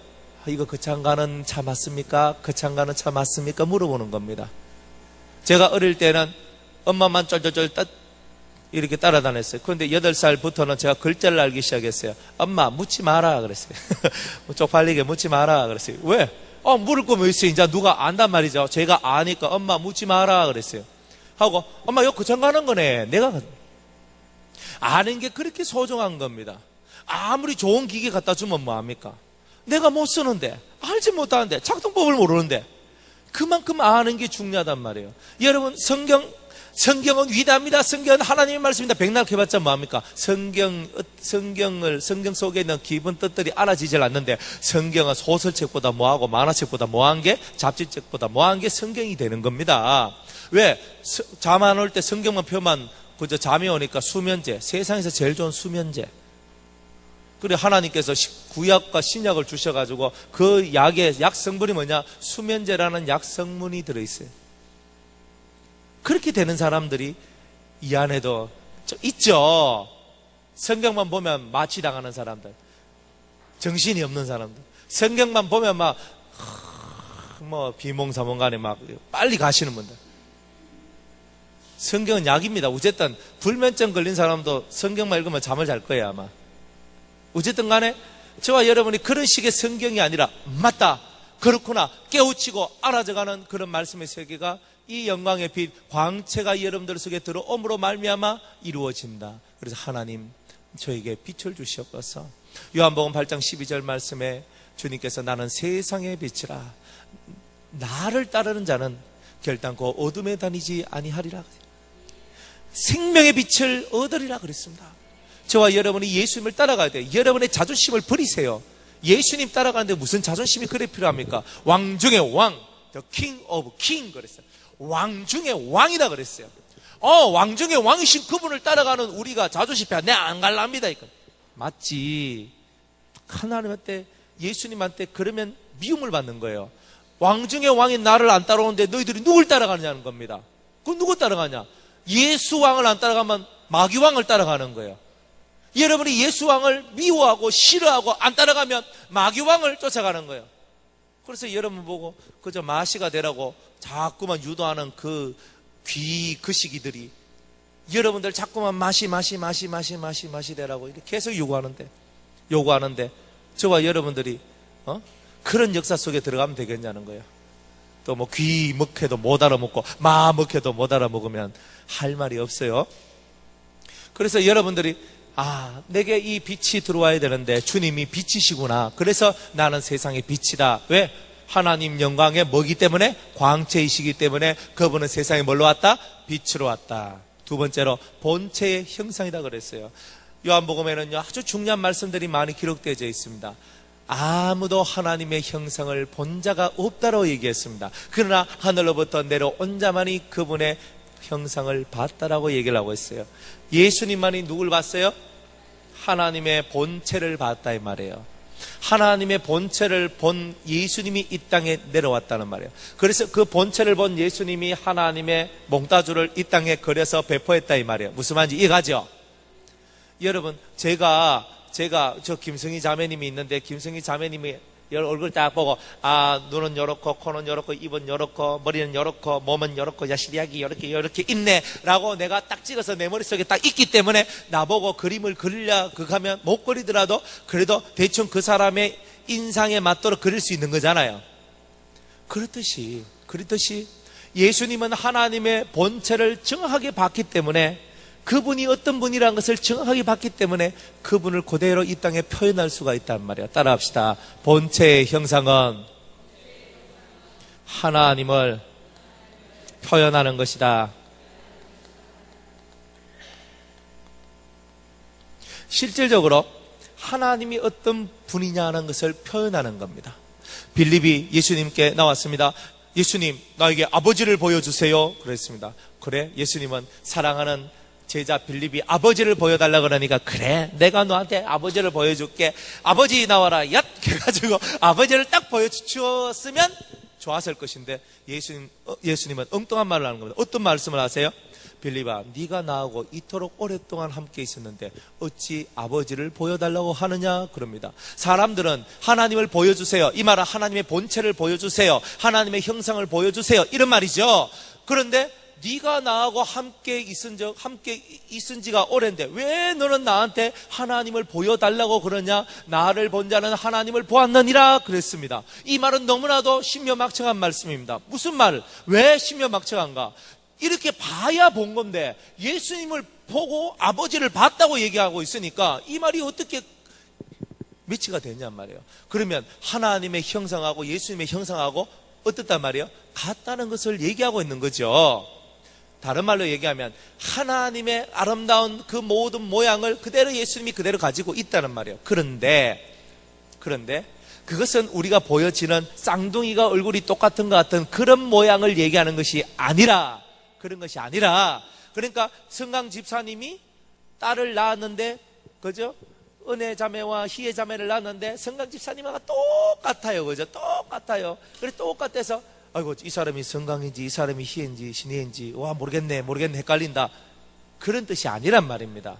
이거 거창 가는 차 맞습니까? 거창 가는 차 맞습니까? 물어보는 겁니다. 제가 어릴 때는 엄마만 쫄쫄쫄 이렇게 따라다녔어요. 그런데 8살부터는 제가 글자를 알기 시작했어요. 엄마 묻지 마라 그랬어요. 쪽팔리게 묻지 마라 그랬어요. 왜? 물을 거면 있어요. 이제 누가 안단 말이죠. 제가 아니까 엄마 묻지 마라 그랬어요. 하고 엄마 이거 거창 가는 거네. 내가 아는 게 그렇게 소중한 겁니다. 아무리 좋은 기계 갖다 주면 뭐합니까? 내가 못 쓰는데, 알지 못하는데, 작동법을 모르는데 그만큼 아는 게 중요하단 말이에요. 여러분 성경은 위대합니다. 성경은 하나님의 말씀입니다. 백날 해봤자 뭐합니까? 성경 속에 있는 깊은 뜻들이 알아지질 않는데 성경은 소설책보다 뭐하고 만화책보다 뭐한 게 잡지책보다 뭐한 게 성경이 되는 겁니다. 왜? 잠 안 올 때 성경만 펴면 그저 잠이 오니까 수면제, 세상에서 제일 좋은 수면제. 그래 하나님께서 구약과 신약을 주셔가지고 그 약의 약 성분이 뭐냐? 수면제라는 약 성분이 들어있어요. 그렇게 되는 사람들이 이 안에도 있죠. 성경만 보면 마취당하는 사람들, 정신이 없는 사람들, 성경만 보면 비몽사몽간에 빨리 가시는 분들. 성경은 약입니다. 어쨌든 불면증 걸린 사람도 성경만 읽으면 잠을 잘 거예요, 아마. 어쨌든 간에 저와 여러분이 그런 식의 성경이 아니라 맞다, 그렇구나 깨우치고 알아져가는 그런 말씀의 세계가 이 영광의 빛 광채가 여러분들 속에 들어옴으로 말미암아 이루어진다. 그래서 하나님 저에게 빛을 주시옵소서. 요한복음 8장 12절 말씀에 주님께서 나는 세상의 빛이라 나를 따르는 자는 결단코 어둠에 다니지 아니하리라. 생명의 빛을 얻으리라 그랬습니다. 저와 여러분이 예수님을 따라가야 돼요. 여러분의 자존심을 버리세요. 예수님 따라가는데 무슨 자존심이 그래 필요합니까? 왕 중의 왕, the king of king 그랬어요. 왕 중의 왕이다 그랬어요. 왕 중의 왕이신 그분을 따라가는 우리가 자존심 펴. 내 안 갈랍니다. 맞지. 하나님한테, 예수님한테 그러면 미움을 받는 거예요. 왕 중의 왕인 나를 안 따라오는데 너희들이 누굴 따라가느냐는 겁니다. 그럼 누구 따라가냐? 예수 왕을 안 따라가면 마귀 왕을 따라가는 거예요. 여러분이 예수 왕을 미워하고 싫어하고 안 따라가면 마귀 왕을 쫓아가는 거예요. 그래서 여러분 보고 그저 마시가 되라고 자꾸만 유도하는 그 시기들이 여러분들 자꾸만 마시 되라고 이렇게 계속 요구하는데 저와 여러분들이 그런 역사 속에 들어가면 되겠냐는 거예요. 또 뭐 귀 먹해도 못 알아먹고 마 먹해도 못 알아먹으면 할 말이 없어요. 그래서 여러분들이 내게 이 빛이 들어와야 되는데 주님이 빛이시구나. 그래서 나는 세상의 빛이다. 왜? 하나님 영광의 뭐기 때문에? 광채이시기 때문에 그분은 세상에 뭘로 왔다? 빛으로 왔다. 두 번째로 본체의 형상이다 그랬어요. 요한복음에는요 아주 중요한 말씀들이 많이 기록되어 있습니다. 아무도 하나님의 형상을 본 자가 없다고 얘기했습니다. 그러나 하늘로부터 내려온 자만이 그분의 형상을 봤다라고 얘기를 하고 있어요. 예수님만이 누굴 봤어요? 하나님의 본체를 봤다 이 말이에요. 하나님의 본체를 본 예수님이 이 땅에 내려왔다는 말이에요. 그래서 그 본체를 본 예수님이 하나님의 몽따주를 이 땅에 그려서 배포했다 이 말이에요. 무슨 말인지 이해가죠? 여러분 제가 저 김성희 자매님이 있는데 김성희 자매님이 얼굴 딱 보고 눈은 요렇고 코는 요렇고 입은 요렇고 머리는 요렇고 몸은 요렇고 야시리하기 요렇게 있네 라고 내가 딱 찍어서 내 머릿속에 딱 있기 때문에 나보고 그림을 그리려 하면 못 그리더라도 그래도 대충 그 사람의 인상에 맞도록 그릴 수 있는 거잖아요. 그렇듯이 예수님은 하나님의 본체를 정확하게 봤기 때문에 그분이 어떤 분이라는 것을 정확하게 봤기 때문에 그분을 그대로 이 땅에 표현할 수가 있단 말이에요. 따라합시다. 본체의 형상은 하나님을 표현하는 것이다. 실질적으로 하나님이 어떤 분이냐는 것을 표현하는 겁니다. 빌립이 예수님께 나왔습니다. 예수님 나에게 아버지를 보여주세요 그랬습니다. 그래 예수님은 사랑하는 제자 빌립이 아버지를 보여달라 그러니까 그래 내가 너한테 아버지를 보여줄게. 아버지 나와라 얏 해가지고 아버지를 딱 보여주었으면 좋았을 것인데 예수님은 엉뚱한 말을 하는 겁니다. 어떤 말씀을 하세요? 빌립아 네가 나하고 이토록 오랫동안 함께 있었는데 어찌 아버지를 보여달라고 하느냐 그럽니다. 사람들은 하나님을 보여주세요 이 말은 하나님의 본체를 보여주세요 하나님의 형상을 보여주세요 이런 말이죠. 그런데 네가 나하고 함께 있은 지가 오랜데 왜 너는 나한테 하나님을 보여달라고 그러냐? 나를 본 자는 하나님을 보았느니라 그랬습니다. 이 말은 너무나도 신묘막청한 말씀입니다. 무슨 말? 왜 신묘막청한가? 이렇게 봐야 본 건데 예수님을 보고 아버지를 봤다고 얘기하고 있으니까 이 말이 어떻게 매치가 되냔 말이에요. 그러면 하나님의 형상하고 예수님의 형상하고 어떻단 말이에요? 같다는 것을 얘기하고 있는 거죠. 다른 말로 얘기하면 하나님의 아름다운 그 모든 모양을 그대로 예수님이 그대로 가지고 있다는 말이에요. 그런데 그것은 우리가 보여지는 쌍둥이가 얼굴이 똑같은 것 같은 그런 모양을 얘기하는 것이 아니라 그러니까 성강 집사님이 딸을 낳았는데 그죠? 은혜 자매와 희애 자매를 낳았는데 성강 집사님하고 똑같아요. 그죠? 똑같아요. 그래서 똑같아서 아이고 이 사람이 성강인지 이 사람이 희애인지 신혜인지 모르겠네 헷갈린다 그런 뜻이 아니란 말입니다.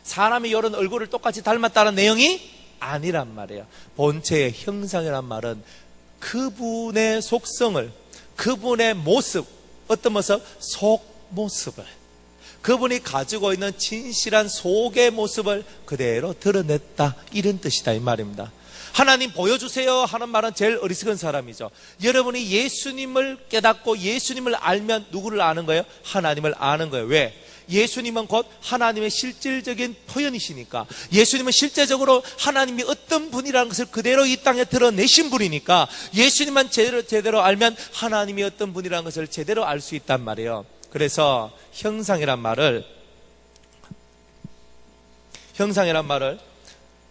사람이 이런 얼굴을 똑같이 닮았다는 내용이 아니란 말이에요. 본체의 형상이란 말은 그분의 속성을 그분의 모습 어떤 모습? 속 모습을, 그분이 가지고 있는 진실한 속의 모습을 그대로 드러냈다, 이런 뜻이다 이 말입니다. 하나님 보여주세요 하는 말은 제일 어리석은 사람이죠. 여러분이 예수님을 깨닫고 예수님을 알면 누구를 아는 거예요? 하나님을 아는 거예요. 왜? 예수님은 곧 하나님의 실질적인 표현이시니까. 예수님은 실제적으로 하나님이 어떤 분이라는 것을 그대로 이 땅에 드러내신 분이니까 예수님만 제대로 알면 하나님이 어떤 분이라는 것을 제대로 알 수 있단 말이에요. 그래서 형상이란 말을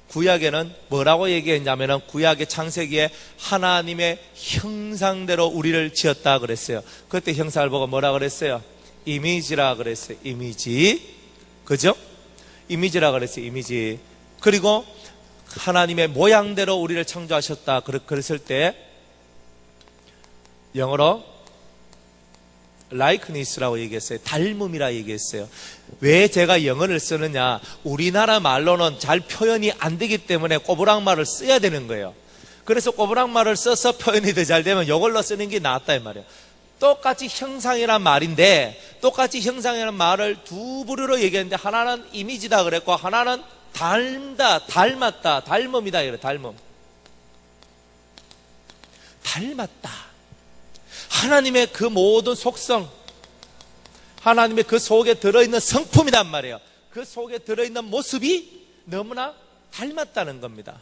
구약에는 뭐라고 얘기했냐면은, 구약의 창세기에 하나님의 형상대로 우리를 지었다 그랬어요. 그때 형상을 보고 뭐라 그랬어요? 이미지라 그랬어요. 이미지. 그죠? 이미지라 그랬어요. 이미지. 그리고 하나님의 모양대로 우리를 창조하셨다 그랬을 때 영어로 likenes스라고 얘기했어요. 닮음이라 얘기했어요. 왜 제가 영어를 쓰느냐? 우리나라 말로는 잘 표현이 안 되기 때문에 꼬부랑말을 써야 되는 거예요. 그래서 꼬부랑말을 써서 표현이 더 잘 되면 이걸로 쓰는 게 낫다 이 말이에요. 똑같이 형상이란 말인데, 똑같이 형상이라는 말을 두 부류로 얘기했는데, 하나는 이미지다 그랬고 하나는 닮다, 닮았다, 닮음이다 이래. 닮았다. 하나님의 그 모든 속성, 하나님의 그 속에 들어있는 성품이란 말이에요. 그 속에 들어있는 모습이 너무나 닮았다는 겁니다.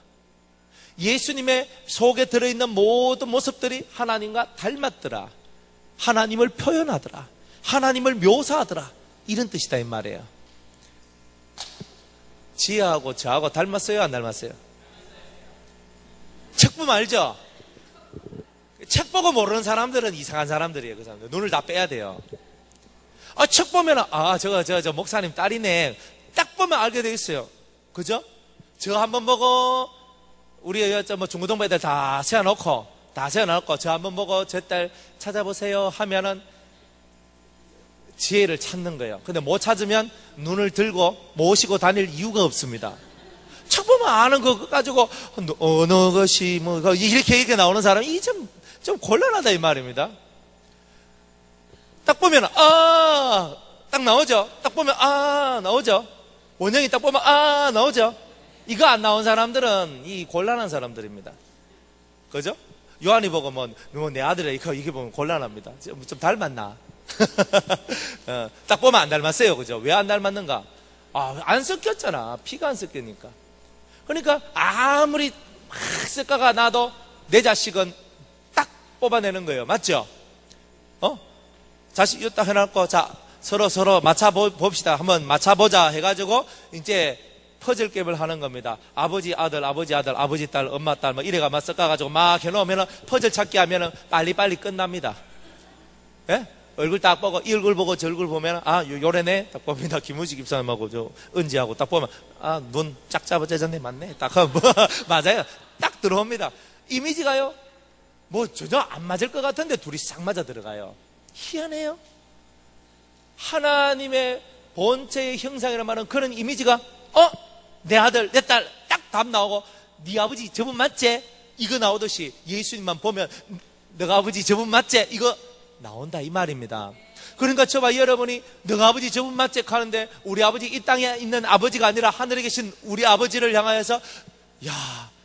예수님의 속에 들어있는 모든 모습들이 하나님과 닮았더라. 하나님을 표현하더라. 하나님을 묘사하더라. 이런 뜻이다 이 말이에요. 지혜하고 저하고 닮았어요? 안 닮았어요? 책 보면 알죠? 책 보고 모르는 사람들은 이상한 사람들이에요. 그 사람들 눈을 다 빼야 돼요. 책 보면 저 목사님 딸이네, 딱 보면 알게 돼 있어요. 그죠? 저 한번 보고 우리 중고등부 애들 다 세워놓고 저 한번 보고 저 딸 찾아보세요 하면은 지혜를 찾는 거예요. 근데 못 찾으면 눈을 들고 모시고 다닐 이유가 없습니다. 책 보면 아는 거 가지고 어느 것이 이렇게 나오는 사람이 좀 곤란하다 이 말입니다. 딱 보면 딱 나오죠. 딱 보면 나오죠. 원형이 딱 보면 나오죠. 이거 안 나온 사람들은 이 곤란한 사람들입니다. 그죠? 요한이 보고 내 아들이 이게 보면 곤란합니다. 좀 닮았나? 딱 보면 안 닮았어요. 그죠? 왜 안 닮았는가? 안 섞였잖아. 피가 안 섞이니까. 그러니까 아무리 섞어가 나도 내 자식은 딱 뽑아내는 거예요. 맞죠? 자식 이거 딱 해놓고 서로 맞춰봅시다. 한번 맞춰보자 해가지고 이제 퍼즐 게임을 하는 겁니다. 아버지 아들, 아버지 딸, 엄마 딸 이래가 막 섞어가지고 막 해놓으면 퍼즐 찾기 하면은 빨리빨리 끝납니다. 예? 얼굴 딱 보고 이 얼굴 보고 저 얼굴 보면 요래네 딱 봅니다. 김우지 집사님하고 저 은지하고 딱 보면 눈 짝 잡아져졌네. 맞네. 딱 하면 맞아요. 딱 들어옵니다. 이미지가요 전혀 안 맞을 것 같은데 둘이 싹 맞아 들어가요. 희한해요. 하나님의 본체의 형상이라는 말은 그런 이미지가 내 아들 내 딸 딱 답 나오고 네 아버지 저분 맞지? 이거 나오듯이 예수님만 보면 너가 아버지 저분 맞지? 이거 나온다 이 말입니다. 그러니까 저봐 여러분이 너가 아버지 저분 맞지? 하는데 우리 아버지 이 땅에 있는 아버지가 아니라 하늘에 계신 우리 아버지를 향하여서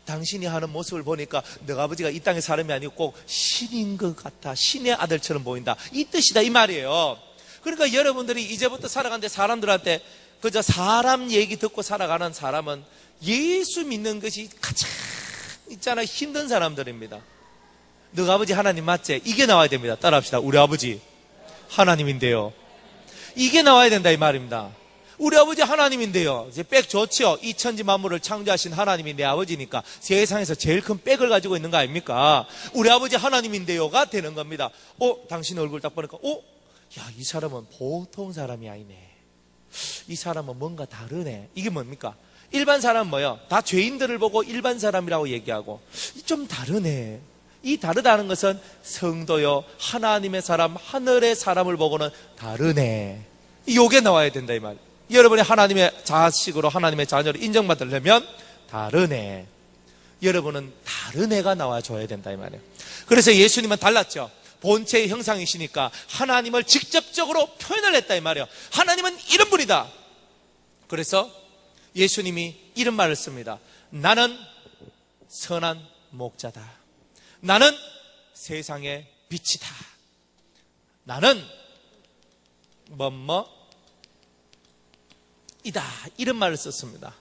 당신이 하는 모습을 보니까 너가 아버지가 이 땅의 사람이 아니고 꼭 신인 것 같아. 신의 아들처럼 보인다. 이 뜻이다 이 말이에요. 그러니까 여러분들이 이제부터 살아가는데 사람들한테 그저 사람 얘기 듣고 살아가는 사람은 예수 믿는 것이 가장 힘든 사람들입니다. 너가 아버지 하나님 맞지? 이게 나와야 됩니다. 따라합시다. 우리 아버지 하나님인데요. 이게 나와야 된다 이 말입니다. 우리 아버지 하나님인데요. 이제 백 좋죠. 이 천지 만물을 창조하신 하나님이 내 아버지니까 세상에서 제일 큰 백을 가지고 있는 거 아닙니까? 우리 아버지 하나님인데요가 되는 겁니다. 당신 얼굴 딱 보니까 이 사람은 보통 사람이 아니네. 이 사람은 뭔가 다르네. 이게 뭡니까? 일반 사람은 뭐예요? 다 죄인들을 보고 일반 사람이라고 얘기하고 좀 다르네. 이 다르다는 것은 성도요, 하나님의 사람, 하늘의 사람을 보고는 다르네. 이게 나와야 된다 이 말. 여러분이 하나님의 자식으로 하나님의 자녀를 인정받으려면 다르네. 여러분은 다른 애가 나와줘야 된다 이 말이에요. 그래서 예수님은 달랐죠. 본체의 형상이시니까 하나님을 직접적으로 표현을 했다 이 말이에요. 하나님은 이런 분이다. 그래서 예수님이 이런 말을 씁니다. 나는 선한 목자다. 나는 세상의 빛이다. 나는 이다. 이런 말을 썼습니다.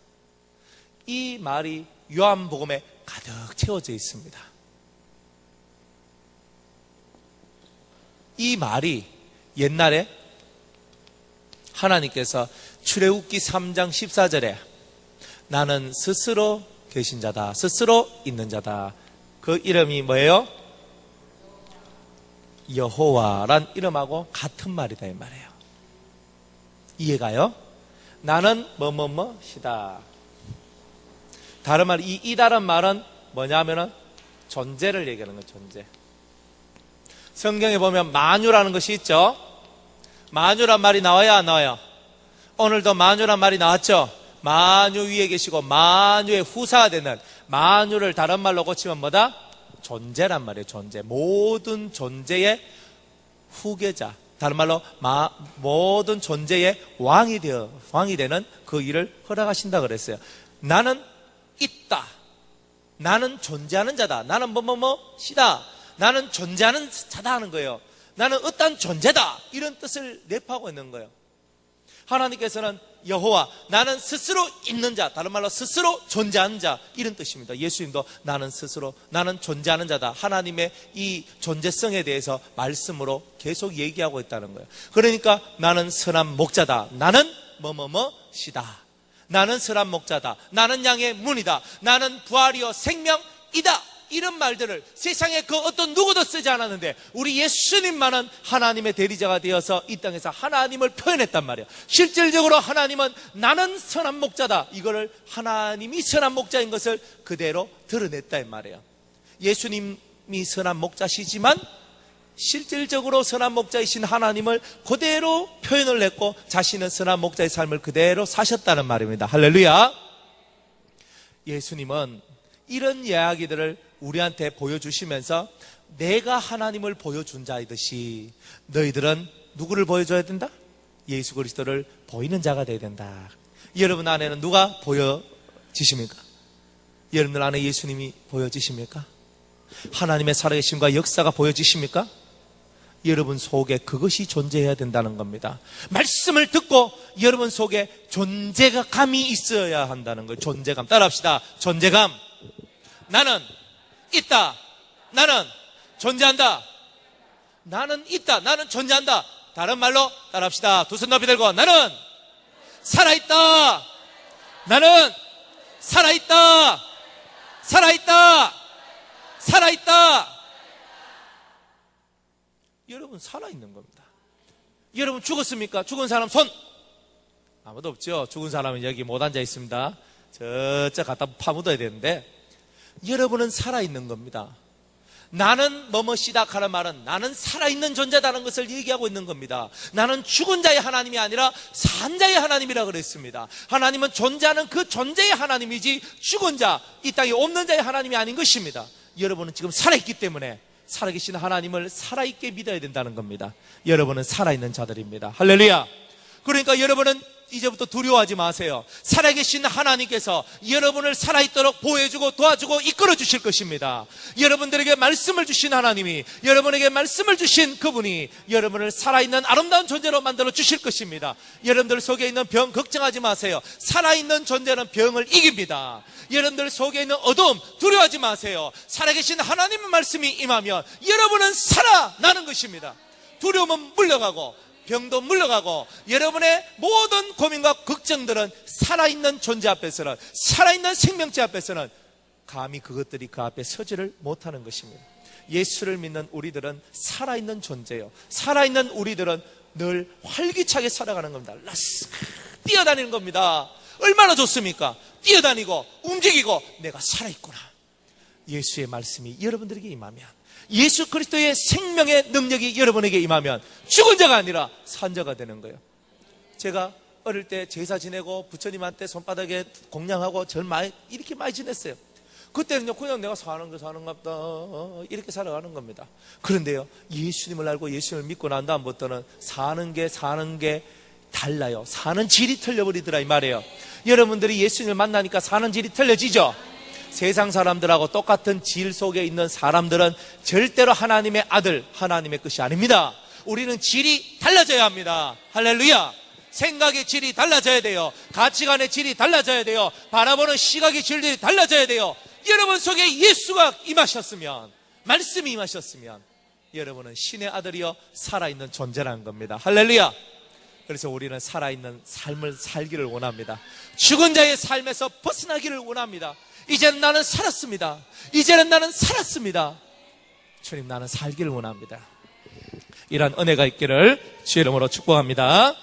이 말이 요한복음에 가득 채워져 있습니다. 이 말이 옛날에 하나님께서 출애굽기 3장 14절에 나는 스스로 계신 자다, 스스로 있는 자다. 그 이름이 뭐예요? 여호와란 이름하고 같은 말이다 이 말이에요. 이해가요? 나는 시다. 다른 말, 이 다른 말은 뭐냐면은 존재를 얘기하는 거예요. 존재. 성경에 보면 만유라는 것이 있죠. 만유란 말이 나와요, 안 나와요? 오늘도 만유란 말이 나왔죠. 만유 위에 계시고 만유의 후사가 되는, 만유를 다른 말로 고치면 뭐다? 존재란 말이에요. 존재. 모든 존재의 후계자, 다른 말로 모든 존재의 왕이 되는 그 일을 허락하신다 그랬어요. 나는 있다. 나는 존재하는 자다. 나는 시다. 나는 존재하는 자다 하는 거예요. 나는 어떤 존재다. 이런 뜻을 내포하고 있는 거예요. 하나님께서는 여호와, 나는 스스로 있는 자, 다른 말로 스스로 존재하는 자, 이런 뜻입니다. 예수님도 나는 스스로, 나는 존재하는 자다. 하나님의 이 존재성에 대해서 말씀으로 계속 얘기하고 있다는 거예요. 그러니까 나는 선한 목자다. 나는 시다. 나는 선한 목자다. 나는 양의 문이다. 나는 부활이요 생명이다. 이런 말들을 세상에 그 어떤 누구도 쓰지 않았는데 우리 예수님만은 하나님의 대리자가 되어서 이 땅에서 하나님을 표현했단 말이에요. 실질적으로 하나님은 나는 선한 목자다. 이거를 하나님이 선한 목자인 것을 그대로 드러냈다 이 말이에요. 예수님이 선한 목자시지만 실질적으로 선한 목자이신 하나님을 그대로 표현을 했고 자신은 선한 목자의 삶을 그대로 사셨다는 말입니다. 할렐루야. 예수님은 이런 이야기들을 우리한테 보여주시면서 내가 하나님을 보여준 자이듯이 너희들은 누구를 보여줘야 된다? 예수 그리스도를 보이는 자가 되어야 된다. 여러분 안에는 누가 보여지십니까? 여러분들 안에 예수님이 보여지십니까? 하나님의 살아계심과 역사가 보여지십니까? 여러분 속에 그것이 존재해야 된다는 겁니다. 말씀을 듣고 여러분 속에 존재감이 있어야 한다는 거예요. 존재감. 따라합시다. 존재감. 나는 있다. 나는 존재한다. 나는 있다. 나는 존재한다. 다른 말로 따라합시다. 두 손 높이 들고 나는 살아있다. 나는 살아있다. 살아있다. 살아있다. 여러분 살아있는 겁니다. 여러분 죽었습니까? 죽은 사람 손. 아무도 없죠. 죽은 사람은 여기 못 앉아 있습니다. 저쪽 갖다 파묻어야 되는데 여러분은 살아있는 겁니다. 나는 뭐뭐시다 하는 말은 나는 살아있는 존재다는 것을 얘기하고 있는 겁니다. 나는 죽은 자의 하나님이 아니라 산 자의 하나님이라 그랬습니다. 하나님은 존재하는 그 존재의 하나님이지 죽은 자, 이 땅에 없는 자의 하나님이 아닌 것입니다. 여러분은 지금 살아있기 때문에 살아계신 하나님을 살아있게 믿어야 된다는 겁니다. 여러분은 살아있는 자들입니다. 할렐루야. 그러니까 여러분은 이제부터 두려워하지 마세요. 살아계신 하나님께서 여러분을 살아있도록 보호해주고 도와주고 이끌어 주실 것입니다. 여러분들에게 말씀을 주신 하나님이, 여러분에게 말씀을 주신 그분이 여러분을 살아있는 아름다운 존재로 만들어 주실 것입니다. 여러분들 속에 있는 병 걱정하지 마세요. 살아있는 존재는 병을 이깁니다. 여러분들 속에 있는 어두움 두려워하지 마세요. 살아계신 하나님의 말씀이 임하면 여러분은 살아나는 것입니다. 두려움은 물러가고 병도 물러가고 여러분의 모든 고민과 걱정들은 살아있는 존재 앞에서는, 살아있는 생명체 앞에서는 감히 그것들이 그 앞에 서지를 못하는 것입니다. 예수를 믿는 우리들은 살아있는 존재예요. 살아있는 우리들은 늘 활기차게 살아가는 겁니다. 뛰어다니는 겁니다. 얼마나 좋습니까? 뛰어다니고 움직이고 내가 살아있구나. 예수의 말씀이 여러분들에게 임하면, 예수 그리스도의 생명의 능력이 여러분에게 임하면 죽은 자가 아니라 산 자가 되는 거예요. 제가 어릴 때 제사 지내고 부처님한테 손바닥에 공양하고 절 이렇게 많이 지냈어요. 그때는요, 그냥 내가 사는 거 사는갑다. 이렇게 살아가는 겁니다. 그런데요, 예수님을 알고 예수님을 믿고 난 다음부터는 사는 게 달라요. 사는 질이 틀려버리더라, 이 말이에요. 여러분들이 예수님을 만나니까 사는 질이 틀려지죠? 세상 사람들하고 똑같은 질 속에 있는 사람들은 절대로 하나님의 아들, 하나님의 것이 아닙니다. 우리는 질이 달라져야 합니다. 할렐루야. 생각의 질이 달라져야 돼요. 가치관의 질이 달라져야 돼요. 바라보는 시각의 질이 달라져야 돼요. 여러분 속에 예수가 임하셨으면, 말씀이 임하셨으면 여러분은 신의 아들이여 살아있는 존재라는 겁니다. 할렐루야. 그래서 우리는 살아있는 삶을 살기를 원합니다. 죽은 자의 삶에서 벗어나기를 원합니다. 이제는 나는 살았습니다. 이제는 나는 살았습니다. 주님, 나는 살기를 원합니다. 이런 은혜가 있기를 주의 이름으로 축복합니다.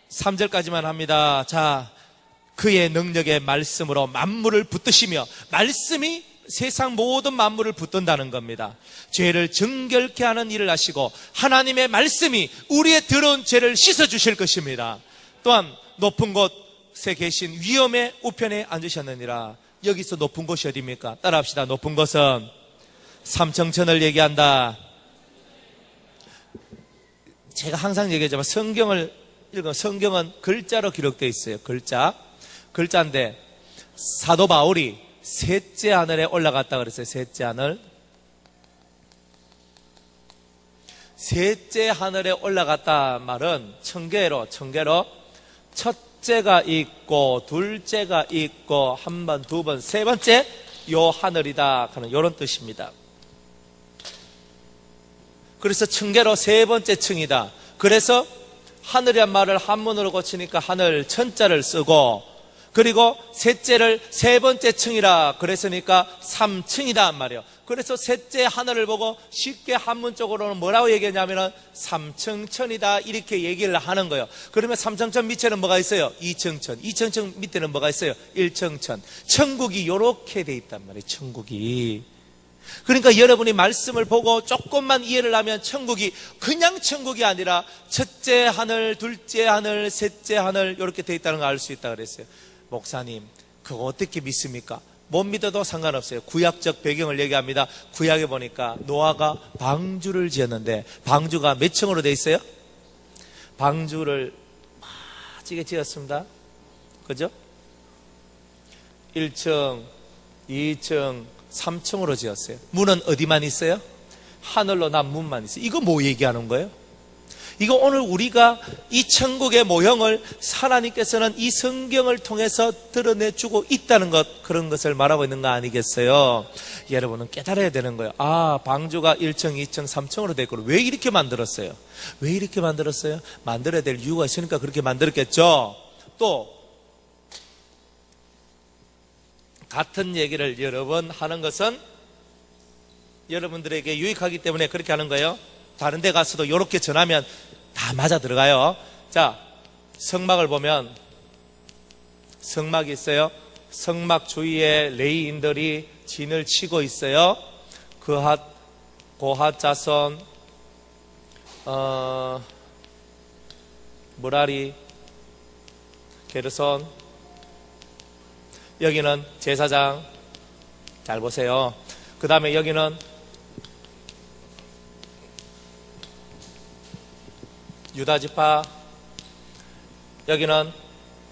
3절까지만 합니다. 자, 그의 능력의 말씀으로 만물을 붙드시며, 말씀이 세상 모든 만물을 붙든다는 겁니다. 죄를 정결케 하는 일을 하시고 하나님의 말씀이 우리의 더러운 죄를 씻어주실 것입니다. 또한 높은 곳에 계신 위엄의 우편에 앉으셨느니라. 여기서 높은 곳이 어디입니까? 따라합시다. 높은 곳은 삼청천을 얘기한다. 제가 항상 얘기하지만 성경을 읽으면 성경은 글자로 기록되어 있어요. 글자인데 사도 바울이 셋째 하늘에 올라갔다 그랬어요. 셋째 하늘. 셋째 하늘에 올라갔다 말은 청개로 첫째가 있고 둘째가 있고 한 번, 두 번, 세 번째 요 하늘이다 하는 이런 뜻입니다. 그래서 청개로 세 번째 층이다. 그래서 하늘이란 말을 한문으로 고치니까 하늘 천자를 쓰고, 그리고 셋째를 세 번째 층이라 그랬으니까 3층이다 말이에요. 그래서 셋째 하늘을 보고 쉽게 한문적으로는 뭐라고 얘기하냐면은 3층 천이다 이렇게 얘기를 하는 거예요. 그러면 3층 천 밑에는 뭐가 있어요? 2층 천. 2층 천 밑에는 뭐가 있어요? 1층 천. 천국이 이렇게 돼 있단 말이에요. 천국이. 그러니까 여러분이 말씀을 보고 조금만 이해를 하면 천국이 그냥 천국이 아니라 첫째 하늘, 둘째 하늘, 셋째 하늘 이렇게 돼 있다는 걸 알 수 있다 그랬어요. 목사님, 그거 어떻게 믿습니까? 못 믿어도 상관없어요. 구약적 배경을 얘기합니다. 구약에 보니까 노아가 방주를 지었는데 방주가 몇 층으로 돼 있어요? 방주를 멋지게 지었습니다. 그죠? 1층, 2층, 3층으로 지었어요. 문은 어디만 있어요? 하늘로 난 문만 있어요. 이거 뭐 얘기하는 거예요? 이거 오늘 우리가 이 천국의 모형을 하나님께서는 이 성경을 통해서 드러내주고 있다는 것, 그런 것을 말하고 있는 거 아니겠어요? 여러분은 깨달아야 되는 거예요. 아, 방주가 1층, 2층, 3층으로 됐고 왜 이렇게 만들었어요? 왜 이렇게 만들었어요? 만들어야 될 이유가 있으니까 그렇게 만들었겠죠. 또 같은 얘기를 여러 번 하는 것은 여러분들에게 유익하기 때문에 그렇게 하는 거예요. 다른 데 가서도 이렇게 전하면 다 맞아 들어가요. 자, 성막을 보면 성막이 있어요. 성막 주위에 레위인들이 진을 치고 있어요. 그핫, 고핫 자손, 무라리, 게르손. 여기는 제사장. 잘 보세요. 그 다음에 여기는 유다 지파, 여기는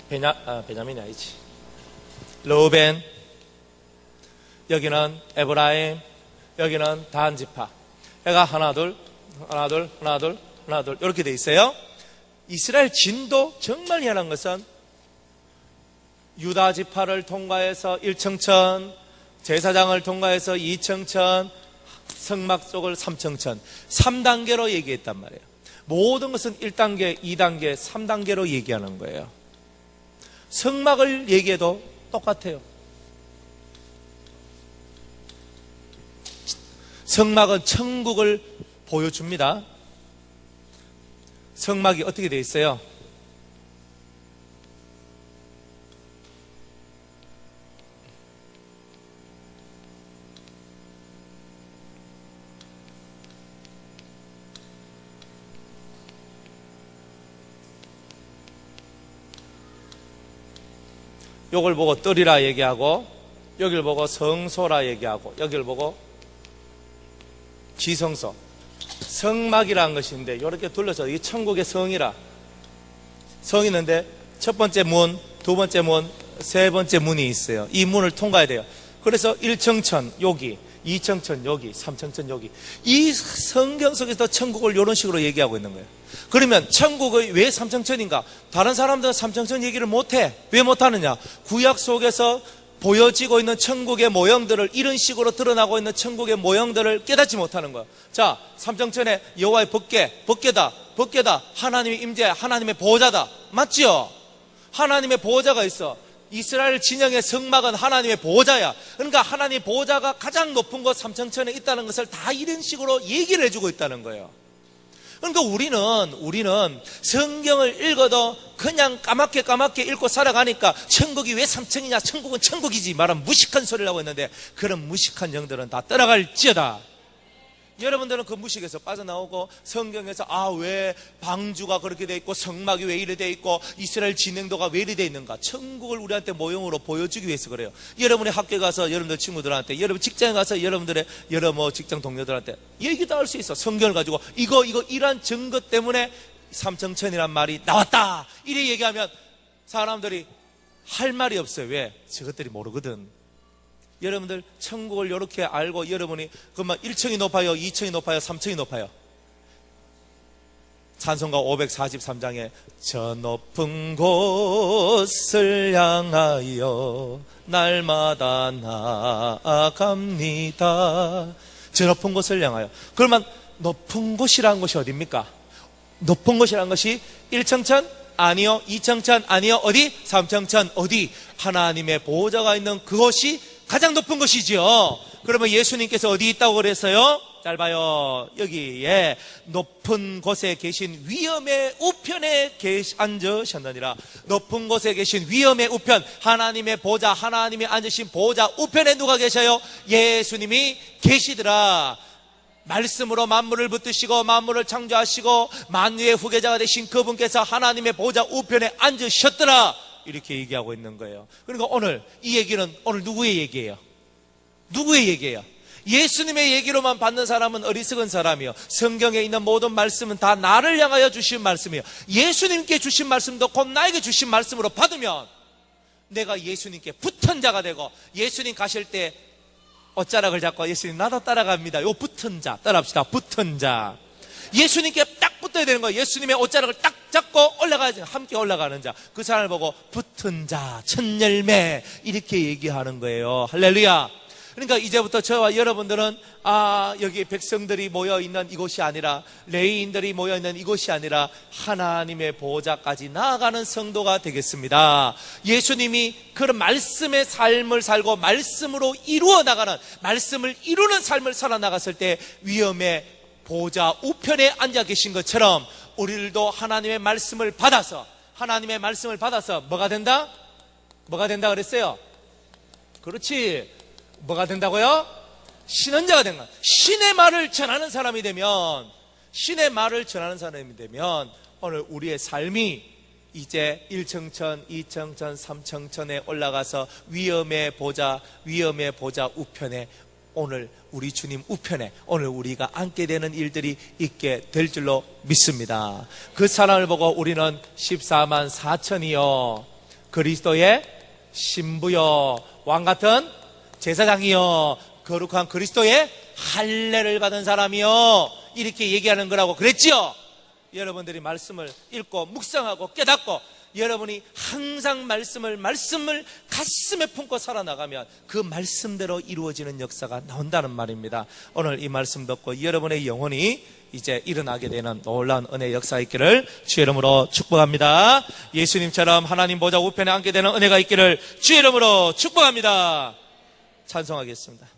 베냐민이 아니지, 르우벤, 여기는 에브라임, 여기는 단 지파. 해가 하나 둘 이렇게 돼 있어요. 이스라엘 진도 정말 희한한 것은 유다 지파를 통과해서 1층천, 제사장을 통과해서 2층천, 성막 속을 3층천, 3단계로 얘기했단 말이에요. 모든 것은 1단계, 2단계, 3단계로 얘기하는 거예요. 성막을 얘기해도 똑같아요. 성막은 천국을 보여줍니다. 성막이 어떻게 되어 있어요? 요걸 보고 뜰이라 얘기하고, 여길 보고 성소라 얘기하고 여길 보고 지성소, 성막이라는 것인데 이렇게 둘러서 이게 천국의 성이라. 성이 있는데 첫 번째 문, 두 번째 문, 세 번째 문이 있어요. 이 문을 통과해야 돼요. 그래서 1청천 여기, 2청천 여기, 3청천 여기. 이 성경 속에서 천국을 이런 식으로 얘기하고 있는 거예요. 그러면 천국의 왜 3청천인가? 다른 사람들은 3청천 얘기를 못해. 왜 못하느냐? 구약 속에서 보여지고 있는 천국의 모형들을, 이런 식으로 드러나고 있는 천국의 모형들을 깨닫지 못하는 거예요. 자, 3청천에 여호와의 법궤다. 하나님의 임재, 하나님의 보호자다. 맞죠? 하나님의 보호자가 있어. 이스라엘 진영의 성막은 하나님의 보호자야. 그러니까 하나님의 보호자가 가장 높은 곳 3청천에 있다는 것을 다 이런 식으로 얘기를 해주고 있다는 거예요. 그러니까 우리는 성경을 읽어도 그냥 까맣게 읽고 살아가니까 천국이 왜 3층이냐, 천국은 천국이지 말하면 무식한 소리를 하고 있는데, 그런 무식한 영들은 다 떠나갈지어다. 여러분들은 그 무식에서 빠져나오고 성경에서 왜 방주가 그렇게 돼 있고 성막이 왜 이래 돼 있고 이스라엘 진행도가 왜 이래 돼 있는가, 천국을 우리한테 모형으로 보여주기 위해서 그래요. 여러분의 학교에 가서 여러분들 친구들한테, 여러분 직장에 가서 여러분들의 여러 직장 동료들한테 얘기도 할 수 있어. 성경을 가지고 이거 이런 증거 때문에 삼청천이란 말이 나왔다 이래 얘기하면 사람들이 할 말이 없어요. 왜? 저것들이 모르거든. 여러분들 천국을 이렇게 알고 여러분이 그만 1층이 높아요, 2층이 높아요, 3층이 높아요. 찬송가 543장에 저 높은 곳을 향하여 날마다 나아갑니다. 저 높은 곳을 향하여. 그러면 높은 곳이라는 것이 어디입니까? 높은 곳이라는 것이 1청천? 아니요. 2청천? 아니요. 어디? 3청천? 어디? 하나님의 보호자가 있는 그곳이 가장 높은 것이지요. 그러면 예수님께서 어디 있다고 그랬어요? 잘 봐요. 여기에 높은 곳에 계신 위엄의 우편에 앉으셨느니라. 높은 곳에 계신 위엄의 우편, 하나님의 보좌, 하나님이 앉으신 보좌 우편에 누가 계셔요? 예수님이 계시더라. 말씀으로 만물을 붙드시고 만물을 창조하시고 만유의 후계자가 되신 그분께서 하나님의 보좌 우편에 앉으셨더라. 이렇게 얘기하고 있는 거예요. 그러니까 오늘 이 얘기는 오늘 누구의 얘기예요? 누구의 얘기예요? 예수님의 얘기로만 받는 사람은 어리석은 사람이요. 성경에 있는 모든 말씀은 다 나를 향하여 주신 말씀이에요. 예수님께 주신 말씀도 곧 나에게 주신 말씀으로 받으면 내가 예수님께 붙은 자가 되고, 예수님 가실 때 옷자락을 잡고 예수님 나도 따라갑니다. 요 붙은 자 따라합시다. 붙은 자. 예수님께 딱 붙어야 되는 거예요. 예수님의 옷자락을 딱 잡고 올라가야지. 함께 올라가는 자. 그 사람을 보고 붙은 자, 첫 열매 이렇게 얘기하는 거예요. 할렐루야. 그러니까 이제부터 저와 여러분들은 여기 백성들이 모여있는 이곳이 아니라, 레위인들이 모여있는 이곳이 아니라 하나님의 보호자까지 나아가는 성도가 되겠습니다. 예수님이 그런 말씀의 삶을 살고 말씀으로 이루어 나가는, 말씀을 이루는 삶을 살아나갔을 때 위엄의 보호자 우편에 앉아 계신 것처럼 우리들도 하나님의 말씀을 받아서 뭐가 된다? 뭐가 된다 그랬어요? 그렇지. 뭐가 된다고요? 신언자가 된 거야. 신의 말을 전하는 사람이 되면, 오늘 우리의 삶이 이제 1청천, 2청천, 3청천에 올라가서 위엄의 보좌 우편에, 오늘 우리 주님 우편에 오늘 우리가 앉게 되는 일들이 있게 될 줄로 믿습니다. 그 사람을 보고 우리는 14만 4천이요 그리스도의 신부요 왕같은 제사장이요 거룩한 그리스도의 할례를 받은 사람이요 이렇게 얘기하는 거라고 그랬지요. 여러분들이 말씀을 읽고 묵상하고 깨닫고 여러분이 항상 말씀을 가슴에 품고 살아나가면 그 말씀대로 이루어지는 역사가 나온다는 말입니다. 오늘 이 말씀 듣고 여러분의 영혼이 이제 일어나게 되는 놀라운 은혜의 역사가 있기를 주의 이름으로 축복합니다. 예수님처럼 하나님 보좌 우편에 앉게 되는 은혜가 있기를 주의 이름으로 축복합니다. 찬송하겠습니다.